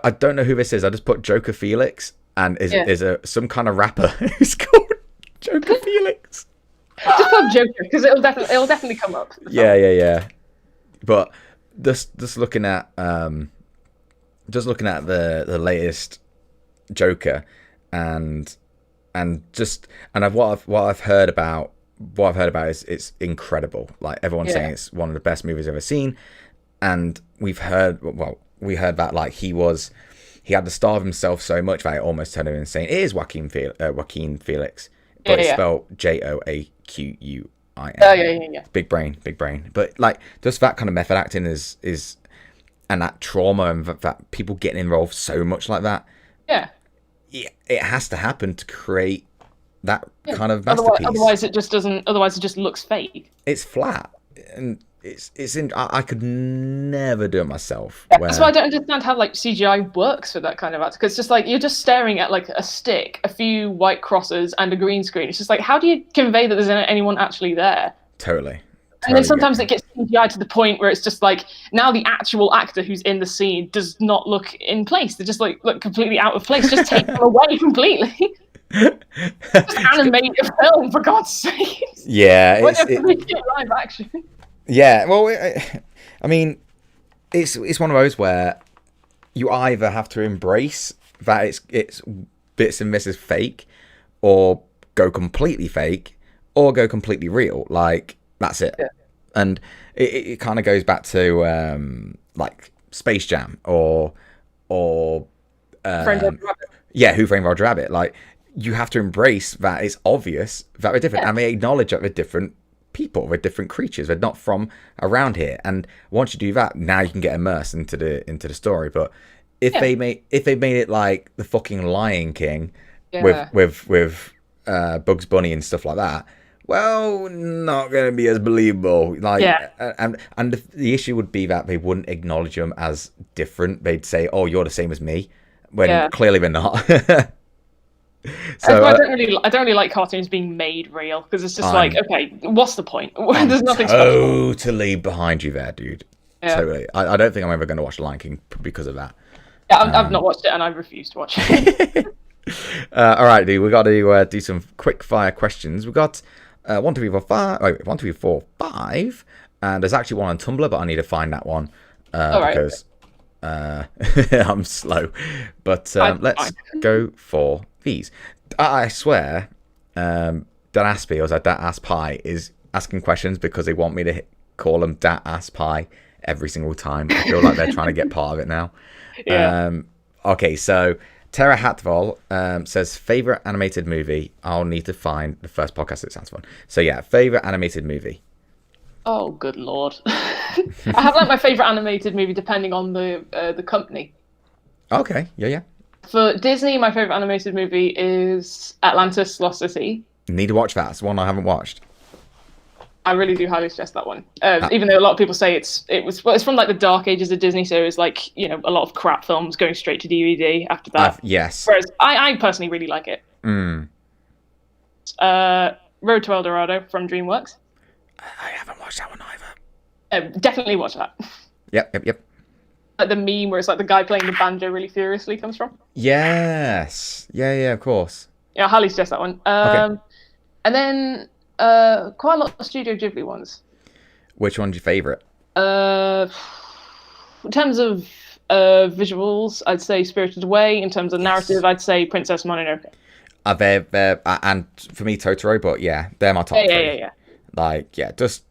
I don't know who this is. I just put Joker Felix, and is some kind of rapper who's called Joker Felix. Just put Joker, because it'll definitely come up. Yeah. But just looking at the latest Joker, and what I've heard about is it's incredible. Like everyone's saying it's one of the best movies I've ever seen, and we heard that like he had to starve himself so much that it almost turned him insane. It is Joaquin Phoenix, but it's spelled Joaquin. Yeah. Big brain. But like just that kind of method acting is and that trauma and that people getting involved so much like that. Yeah. It has to happen to create that kind of masterpiece. Otherwise, it just doesn't. Otherwise, it just looks fake. It's flat, and I could never do it myself. Yeah, that's why I don't understand how like CGI works for that kind of actor. Because it's just like you're just staring at like a stick, a few white crosses, and a green screen. It's just like, how do you convey that there's anyone actually there? Totally. And then sometimes it gets CGI to the point where it's just like now the actual actor who's in the scene does not look in place. They just like look completely out of place. Just take them away completely. Just animate a film, for God's sake. Yeah, it's live action. Yeah, well, I mean, it's one of those where you either have to embrace that it's bits and misses fake, or go completely fake, or go completely real. Like that's it. Yeah. And it kind of goes back to like Space Jam or Who Framed Roger Rabbit. Like you have to embrace that it's obvious that they're different, and they acknowledge that they're different people, they're different creatures, they're not from around here. And once you do that, now you can get immersed into the story. But if they made it like the fucking Lion King with Bugs Bunny and stuff like that, well, not going to be as believable. Like, and the issue would be that they wouldn't acknowledge them as different. They'd say, "Oh, you're the same as me," when clearly they're not. So I don't really like cartoons being made real, because it's just like, okay, what's the point? There's nothing special. Totally behind you there, dude. Yeah. Totally. I don't think I'm ever going to watch Lion King because of that. Yeah, I've not watched it, and I refuse to watch it. All right, dude. We got to do some quick fire questions. We got 1, 2, 3, 4, 5. Wait, 1, 2, 3, 4, 5. And there's actually one on Tumblr, but I need to find that one because I'm slow. But let's go for these. I swear, Dat Aspie, or is that Dat Ass Pie, is asking questions because they want me to call them Dat Ass Pie every single time. I feel like they're trying to get part of it now. Yeah. Okay, so Tara Hatvol says, favorite animated movie. I'll need to find the first podcast. It sounds fun. So yeah, favorite animated movie. Oh, good lord. I have like my favorite animated movie depending on the company. Okay, yeah. For Disney, my favorite animated movie is Atlantis: Lost City. Need to watch that. It's one I haven't watched. I really do highly suggest that one. Even though a lot of people say it's from like the dark ages of Disney, so it was like, you know, a lot of crap films going straight to DVD after that. Yes. Whereas I personally really like it. Road to El Dorado from DreamWorks. I haven't watched that one either. Definitely watch that. Yep. Like the meme where it's like the guy playing the banjo really furiously comes from. Yes. Yeah, of course. Yeah, I highly suggest that one. Okay. And then quite a lot of Studio Ghibli ones. Which one's your favourite? In terms of visuals, I'd say Spirited Away. In terms of narrative, I'd say Princess Mononoke. They're and for me Totoro, but yeah, they're my top three. Yeah. Like, yeah, just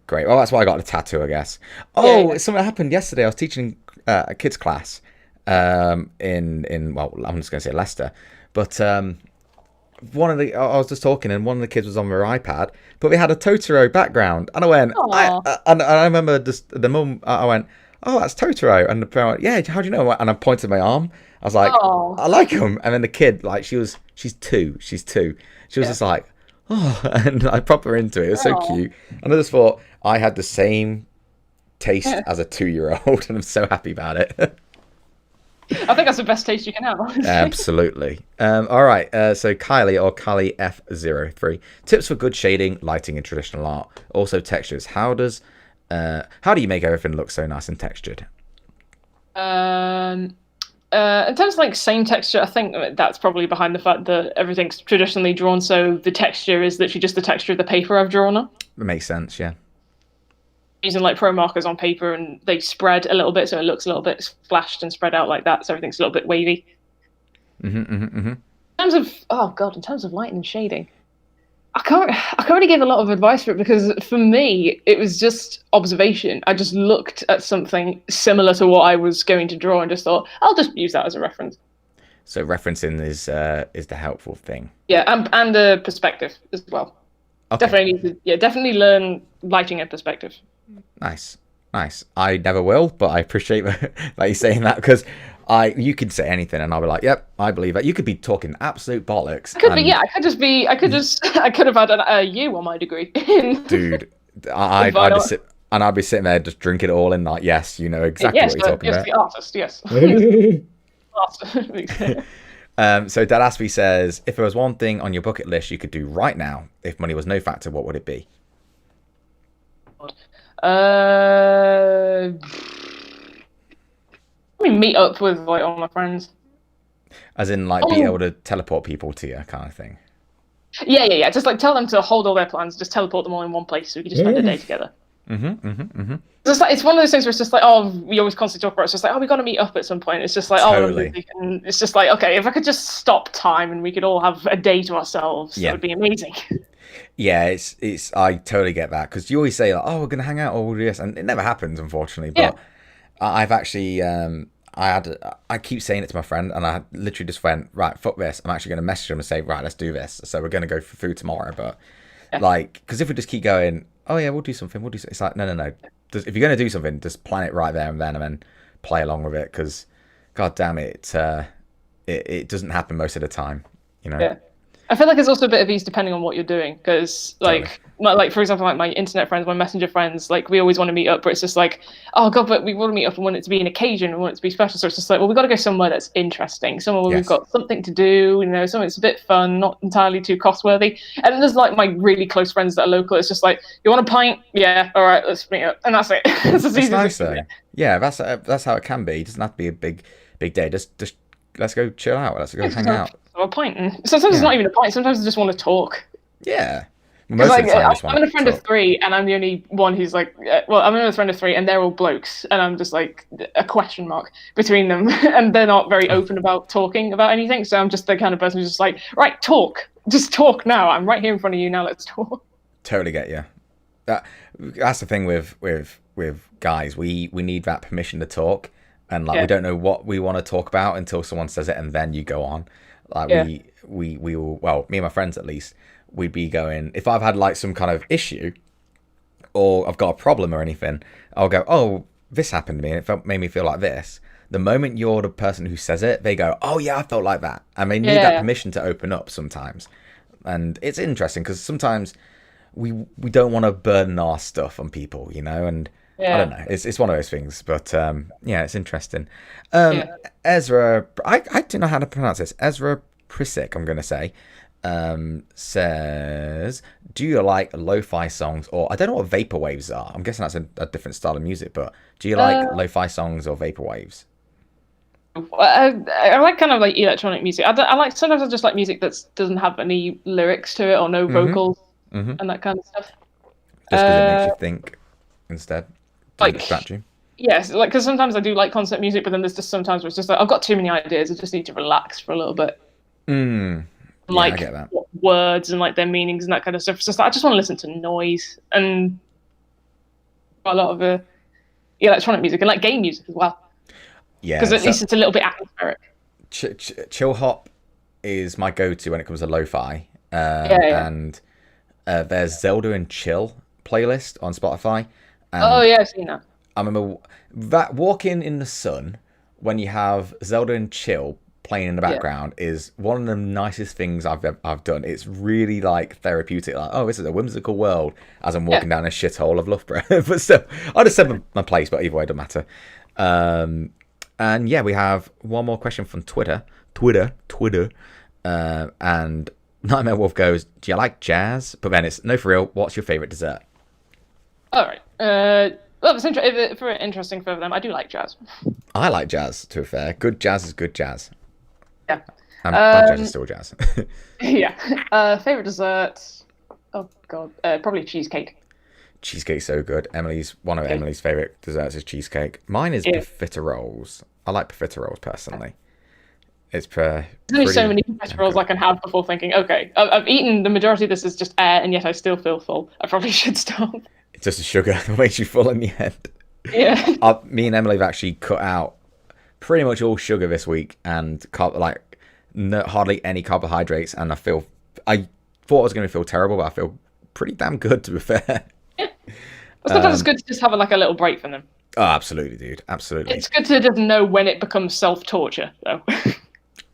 great. Well, that's why I got the tattoo, I guess. Something happened yesterday. I was teaching a kids class in well, I'm just going to say Leicester, but I was just talking, and one of the kids was on their iPad, but they had a Totoro background, and I went, I remember just the mum, I went, oh, that's Totoro, and the parent went, yeah, how do you know? And I pointed my arm. I was like, I like him. And then the kid, like, she's two. She was just like, oh, and I prop her into it. It was so cute. And I just thought I had the same taste as a 2-year-old, and I'm so happy about it. I think that's the best taste you can have, honestly. Absolutely. All right. So Kylie, or Kylie F03, tips for good shading, lighting, and traditional art. Also textures. How do you make everything look so nice and textured? In terms of like same texture, I think that's probably behind the fact that everything's traditionally drawn, so the texture is literally just the texture of the paper I've drawn on. It makes sense, yeah. using like pro markers on paper, and they spread a little bit, so it looks a little bit splashed and spread out like that, so everything's a little bit wavy. In terms of in terms of lighting and shading, I can't really give a lot of advice for it, because for me it was just observation. I just looked at something similar to what I was going to draw and just thought I'll just use that as a reference. So referencing is the helpful thing. Yeah, and the perspective as well. Okay. Definitely learn lighting and perspective. Nice. I never will, but I appreciate that you saying that, because you could say anything and I'll be like, yep, I believe that. You could be talking absolute bollocks. I could have had a U on my degree. Dude, I'd be sitting there just drinking it all in, like, yes, you know exactly what you're talking about. The artist, yes. So Dad Aspie says, if there was one thing on your bucket list you could do right now, if money was no factor, what would it be? Meet up with like all my friends. As in, like, be able to teleport people to you, kind of thing. Yeah. Just like tell them to hold all their plans, just teleport them all in one place, so we can just spend a day together. It's one of those things where it's just like, we always constantly talk about it. It's just like, we got to meet up at some point. It's just like, totally. And it's just like, okay, if I could just stop time and we could all have a day to ourselves, that would be amazing. Yeah, it's I totally get that, because you always say like, we're gonna hang out or we'll do this, and it never happens, unfortunately. But I've actually I keep saying it to my friend, and I literally just went, right, fuck this. I'm actually gonna message him and say, right, let's do this. So we're gonna go for food tomorrow, but like, because if we just keep going, oh yeah, we'll do something. It's like, no. If you're going to do something, just plan it right there and then play along with it, because, god damn it, it doesn't happen most of the time, you know? Yeah. I feel like it's also a bit of ease depending on what you're doing, because for example, like my internet friends, my messenger friends, like we always want to meet up, but it's just like, oh god, but we want to meet up and want it to be an occasion, we want it to be special, so it's just like, well, we've got to go somewhere that's interesting, somewhere where we've got something to do, you know, something that's a bit fun, not entirely too cost worthy. And then there's like my really close friends that are local. It's just like, you want a pint? Yeah, all right, let's meet up, and that's it. It's as easy nice as though. Yeah, that's how it can be. It doesn't have to be a big day. Just let's go chill out. Let's go hang out. A pint. And sometimes it's not even a pint. Sometimes I just want to talk. Yeah. Most of the time, I'm in a friend of three, and I'm the only one who's like, I'm in a friend of three, and they're all blokes, and I'm just like a question mark between them, and they're not very open about talking about anything. So I'm just the kind of person who's just like, right, talk, just talk now. I'm right here in front of you now. Let's talk. Totally get you. That's the thing with guys. We need that permission to talk, and like we don't know what we want to talk about until someone says it, and then you go on. Like we will, well, me and my friends at least, we'd be going, if I've had like some kind of issue or I've got a problem or anything, I'll go, oh, this happened to me and it made me feel like this. The moment you're the person who says it, they go, oh yeah, I felt like that. And they need that permission to open up sometimes. And it's interesting because sometimes we don't want to burden our stuff on people, you know, and I don't know. It's one of those things, but it's interesting. Ezra, I don't know how to pronounce this. Ezra Prisick, I'm going to say, says, do you like lo-fi songs, or I don't know what vaporwaves are. I'm guessing that's a different style of music, but do you like lo-fi songs or vaporwaves? I like kind of like electronic music. Sometimes I just like music that doesn't have any lyrics to it or no vocals and that kind of stuff. Just because it makes you think instead. Like, distract you. Yes, like because sometimes I do like concert music, but then there's just sometimes where it's just like I've got too many ideas. I just need to relax for a little bit. I get that. Words and like their meanings and that kind of stuff. It's just like I just want to listen to noise and a lot of electronic music and like game music as well. Yeah, because at least it's a little bit atmospheric. Chill hop is my go-to when it comes to lo-fi. And there's Zelda and Chill playlist on Spotify. I've seen that. I remember that walking in the sun when you have Zelda and Chill playing in the background is one of the nicest things I've done. It's really like therapeutic. Like, oh, this is a whimsical world as I'm walking down a shithole of Loughborough. But still, I just said my place, but either way, it doesn't matter. And yeah, we have one more question from Twitter. And Nightmare Wolf goes, do you like jazz? But then it's, no, for real, what's your favourite dessert? All right. Well, if it's interesting for them, I do like jazz. I like jazz, to be fair. Good jazz is good jazz. Yeah. And bad jazz is still jazz. Yeah. Favorite dessert? Oh, God. Probably cheesecake. cheesecake's so good. One of Emily's favorite desserts is cheesecake. Mine is profiteroles. I like profiteroles personally. It's There's only so many profiteroles I can have before thinking, okay, I've eaten the majority of this is just air, and yet I still feel full. I probably should stop. It's just the sugar that makes you full in the end. Yeah. Me and Emily have actually cut out pretty much all sugar this week and hardly any carbohydrates, and I thought I was going to feel terrible, but I feel pretty damn good, to be fair. Yeah. Sometimes it's good to just have a little break from them. Oh, absolutely, dude. Absolutely. It's good to just know when it becomes self-torture, though.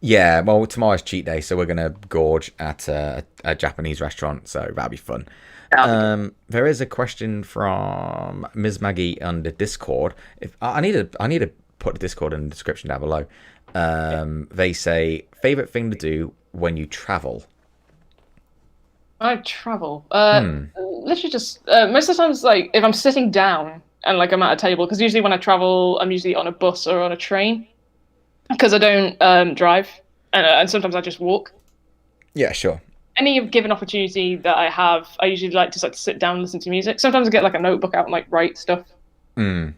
Yeah, well, tomorrow's cheat day, so we're going to gorge at a Japanese restaurant, so that'll be fun. There is a question from Ms. Maggie on the Discord. I need to put the Discord in the description down below. They say, favorite thing to do when you travel? I travel. Literally just most of the times, like if I'm sitting down and like I'm at a table, because usually when I travel, I'm usually on a bus or on a train, because I don't drive, and sometimes I just walk. Yeah, sure. Any given opportunity that I have, I usually like to sit down and listen to music. Sometimes I get like a notebook out and like write stuff. Doodle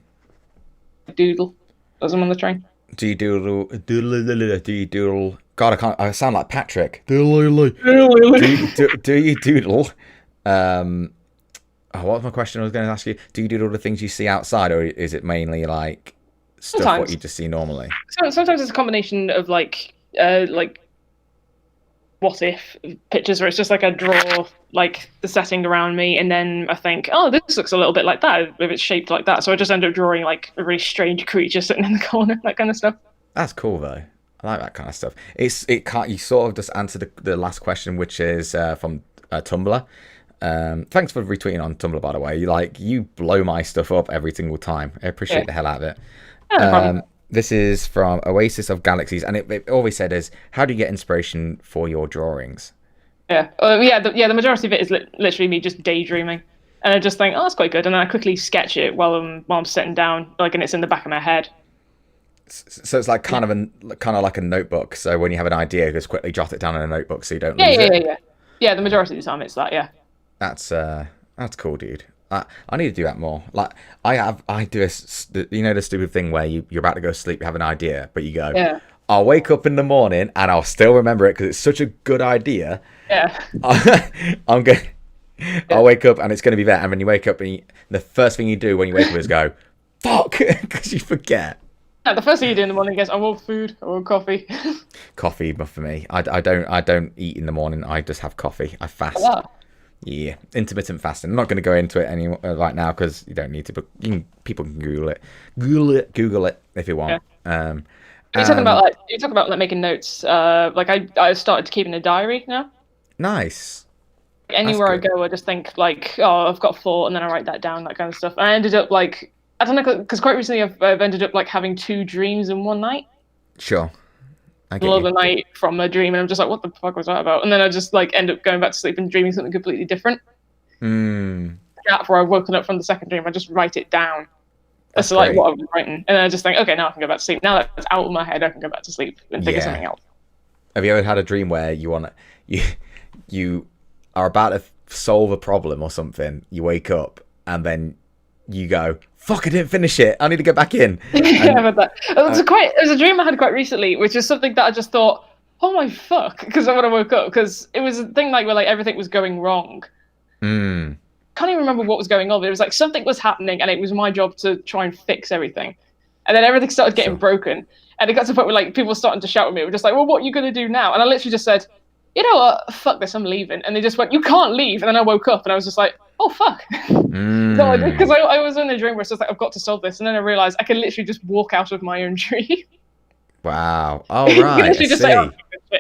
as I'm on the train. Do you doodle? Do you doodle? God, I sound like Patrick. Do you doodle? What was my question I was going to ask you? Do you doodle the things you see outside, or is it mainly like stuff Sometimes. what you just see normally? Sometimes it's a combination of like what if pictures where it's just like I draw like the setting around me, and then I think, oh, this looks a little bit like that if it's shaped like that. So I just end up drawing like a really strange creature sitting in the corner, that kind of stuff. That's cool though. I like that kind of stuff. You sort of just answered the last question, which is from Tumblr. Thanks for retweeting on Tumblr, by the way. You blow my stuff up every single time. I appreciate the hell out of it. No problem. This is from Oasis of Galaxies, and it always said is, how do you get inspiration for your drawings? Yeah, the majority of it is literally me just daydreaming, and I just think, oh, that's quite good, and then I quickly sketch it while I'm sitting down, like, and it's in the back of my head. So it's like kind of like a notebook. So when you have an idea, just quickly jot it down in a notebook so you don't lose it. Yeah. The majority of the time it's that. Yeah. That's cool, dude. I need to do that more. Like I do the stupid thing where you're about to go to sleep, you have an idea, but you go, yeah, I'll wake up in the morning and I'll still remember it because it's such a good idea. Yeah. I'll wake up and it's going to be there. And when you wake up, and the first thing you do when you wake up is go, fuck, because you forget. Yeah, the first thing you do in the morning is I want food, I want coffee. Coffee, but for me, I don't eat in the morning. I just have coffee. I fast. Oh, wow. Yeah, intermittent fasting. I'm not going to go into it right now because you don't need to. But people can Google it if you want. Yeah. You're talking about making notes. I started keeping a diary now. Nice. Anywhere I go, I just think like, oh, I've got a thought, and then I write that down, that kind of stuff. And I ended up like, I don't know, because quite recently I've ended up like having 2 dreams in one night. Sure. The night from a dream, and I'm just like, what the fuck was that about? And then I just like end up going back to sleep and dreaming something completely different. After I've woken up from the second dream, I just write it down. That's like what I've been writing, and then I just think, okay, now I can go back to sleep. Now that it's out of my head, I can go back to sleep and think of something else. Have you ever had a dream where you are about to solve a problem or something? You wake up and then you go, fuck, I didn't finish it. I need to get back in. Yeah, I've had that. It was a dream I had quite recently, which is something that I just thought, oh my fuck, because when I woke up, because it was a thing like where like everything was going wrong. Can't even remember what was going on, but it was like something was happening, and it was my job to try and fix everything. And then everything started getting broken, and it got to the point where like people were starting to shout at me. We're just like, well, what are you gonna do now? And I literally just said, you know what, fuck this, I'm leaving. And they just went, you can't leave. And then I woke up and I was just like, oh fuck. So because I was in a dream where it's just like, I've got to solve this, and then I realized I can literally just walk out of my own dream. Wow. Oh right. You can literally just say, oh,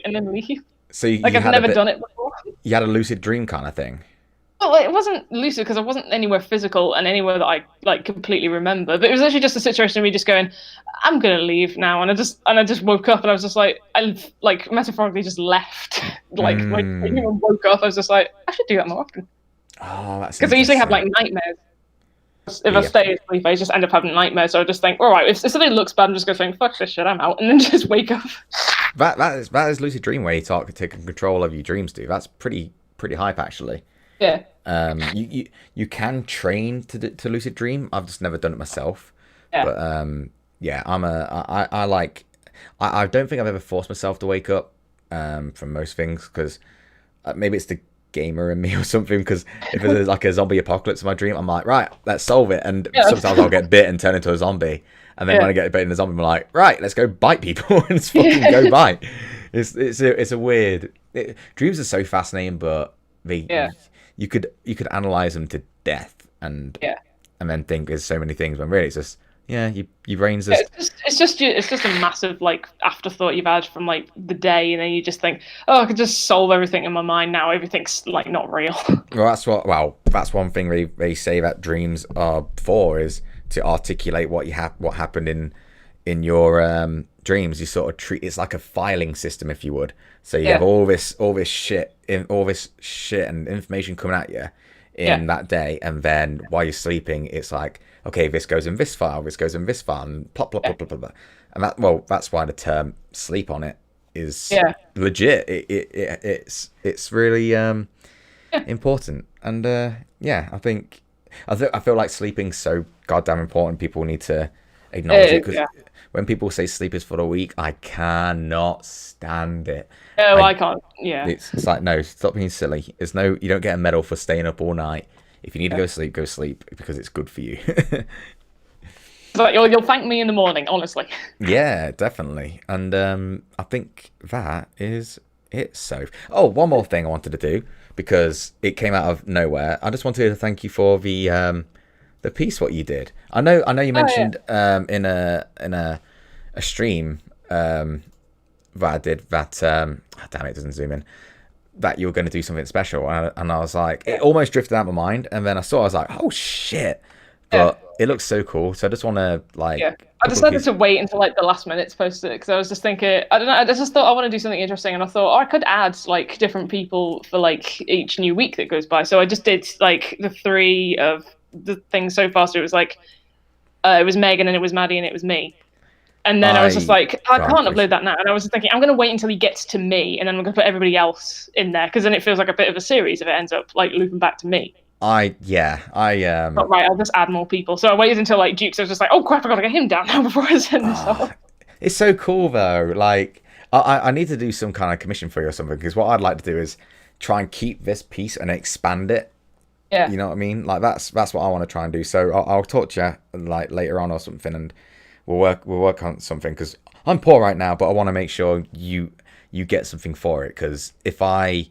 and then leave. So I've never done it before. You had a lucid dream kind of thing. Well, it wasn't lucid because I wasn't anywhere physical and anywhere that I like completely remember. But it was actually just a situation of me just going, I'm gonna leave now, and I just woke up and I was just like, I like metaphorically just left. Like woke up, I was just like, I should do that more often. Oh, that's because I usually have like nightmares. If I stay asleep, I just end up having nightmares. So I just think, all right, if something looks bad, I'm just gonna think, fuck this shit, I'm out, and then just wake up. That is lucid dream where you take control of your dreams, dude. That's pretty hype actually. Yeah. You can train to lucid dream. I've just never done it myself. Yeah. But yeah, I don't think I've ever forced myself to wake up from most things, because maybe it's the gamer in me or something, because if there's like a zombie apocalypse in my dream, I'm like, right, let's solve it. And sometimes I'll get bit and turn into a zombie, and then when I get bit in a zombie, I'm like, right, let's go bite people and just fucking go bite. It's a weird dreams are so fascinating, but you could analyze them to death and then think there's so many things, when really it's just your brain's just it's just a massive like afterthought you've had from like the day, and then you just think, oh, I could just solve everything in my mind now. Everything's like not real. Well, that's one thing they say that dreams are for, is to articulate what happened in your dreams. You sort of treat it's like a filing system, if you would. So you have all this shit and information coming at you in that day, and then while you're sleeping, it's like, okay, this goes in this file, this goes in this file, and plop, plop, plop, plop, plop, plop. And that's why the term sleep on it is legit. It's really important. And I feel like sleeping's so goddamn important. People need to acknowledge it, because when people say sleep is for the weak, I cannot stand it. No, I can't. Yeah. It's like, no, stop being silly. You don't get a medal for staying up all night. If you need to go sleep, because it's good for you. But you'll thank me in the morning, honestly. Yeah, definitely. And I think that is it. So, one more thing I wanted to do, because it came out of nowhere. I just wanted to thank you for the piece what you did. I know you mentioned in a stream that I did that damn it doesn't zoom in, that you were going to do something special, and I was like, it almost drifted out of my mind, and then I was like, oh shit, but it looks so cool, so I just want to like I decided to wait until like the last minute to post it, because I was just thinking, I don't know, I just thought I want to do something interesting, and I thought, I could add like different people for like each new week that goes by. So I just did like the 3 of the things so far. So it was like it was Megan, and it was Maddie, and it was me. And then I was just like, I can't upload that now. And I was just thinking, I'm going to wait until he gets to me, and then I'm going to put everybody else in there, because then it feels like a bit of a series if it ends up like looping back to me. But right, I'll just add more people. So I waited until like Dukes. I was just like, oh crap, I got to get him down now before I send this off. It's so cool though. Like I need to do some kind of commission for you or something, because what I'd like to do is try and keep this piece and expand it. Yeah. You know what I mean? Like that's what I want to try and do. So I'll talk to you like later on or something, and we'll work on something, because I'm poor right now, but I want to make sure you get something for it, because if I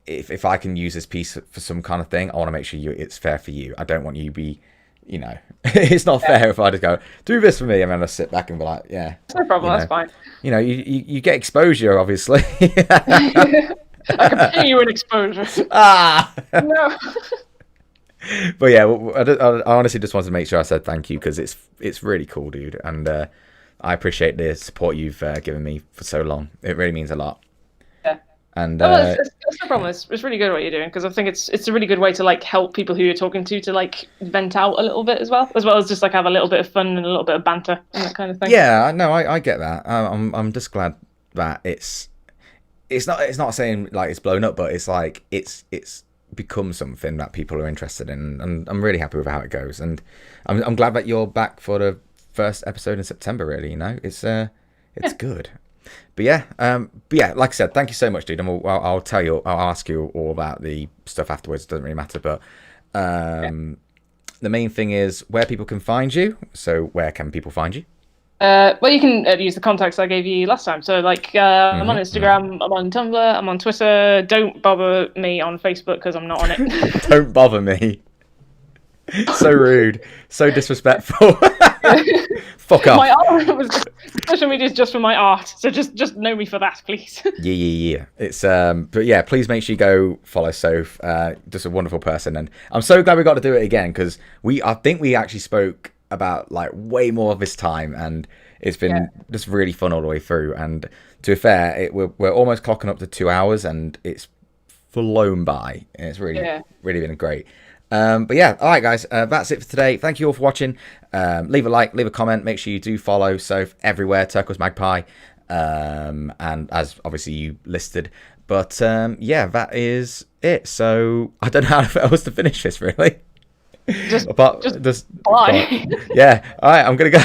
can use this piece for some kind of thing, I want to make sure it's fair for you. I don't want you to be, it's not fair if I just go, do this for me, and then I sit back and be like, yeah. No problem, that's fine. You get exposure, obviously. I can pay you an exposure. No. But yeah, I honestly just wanted to make sure I said thank you, because it's really cool, dude, and I appreciate the support you've given me for so long. It really means a lot. Yeah. And it's no problem. It's really good what you're doing, because I think it's a really good way to like help people who you're talking to like vent out a little bit as well as just like have a little bit of fun and a little bit of banter and that kind of thing. Yeah, no, I get that. I'm just glad that it's not saying like it's blown up, but it's like it's become something that people are interested in, and I'm really happy with how it goes, and I'm glad that you're back for the first episode in September. Really, it's good. But yeah, like I said, thank you so much, dude, and I'll ask you all about the stuff afterwards. It doesn't really matter, but the main thing is where people can find you. So where can people find you? Well, you can use the contacts I gave you last time. So, like, I'm on Instagram, I'm on Tumblr, I'm on Twitter. Don't bother me on Facebook, because I'm not on it. Don't bother me. So rude. So disrespectful. Fuck off. My art social media is just for my art, so just know me for that, please. Yeah. It's but yeah, please make sure you go follow Soph. Just a wonderful person, and I'm so glad we got to do it again, because I think we actually spoke about like way more this time, and it's been just really fun all the way through. And to be fair, we're almost clocking up to 2 hours, and it's flown by, and it's really been great. But yeah, all right, guys, that's it for today. Thank you all for watching. Leave a like, leave a comment. Make sure you do follow Soph everywhere, TurquoiseMagpie, and as obviously you listed But yeah, that is it. So I don't know how else to finish this, really. Just bye. Yeah. All right, I'm gonna go.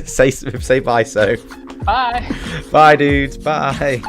say bye. So Bye. bye, dudes. Bye.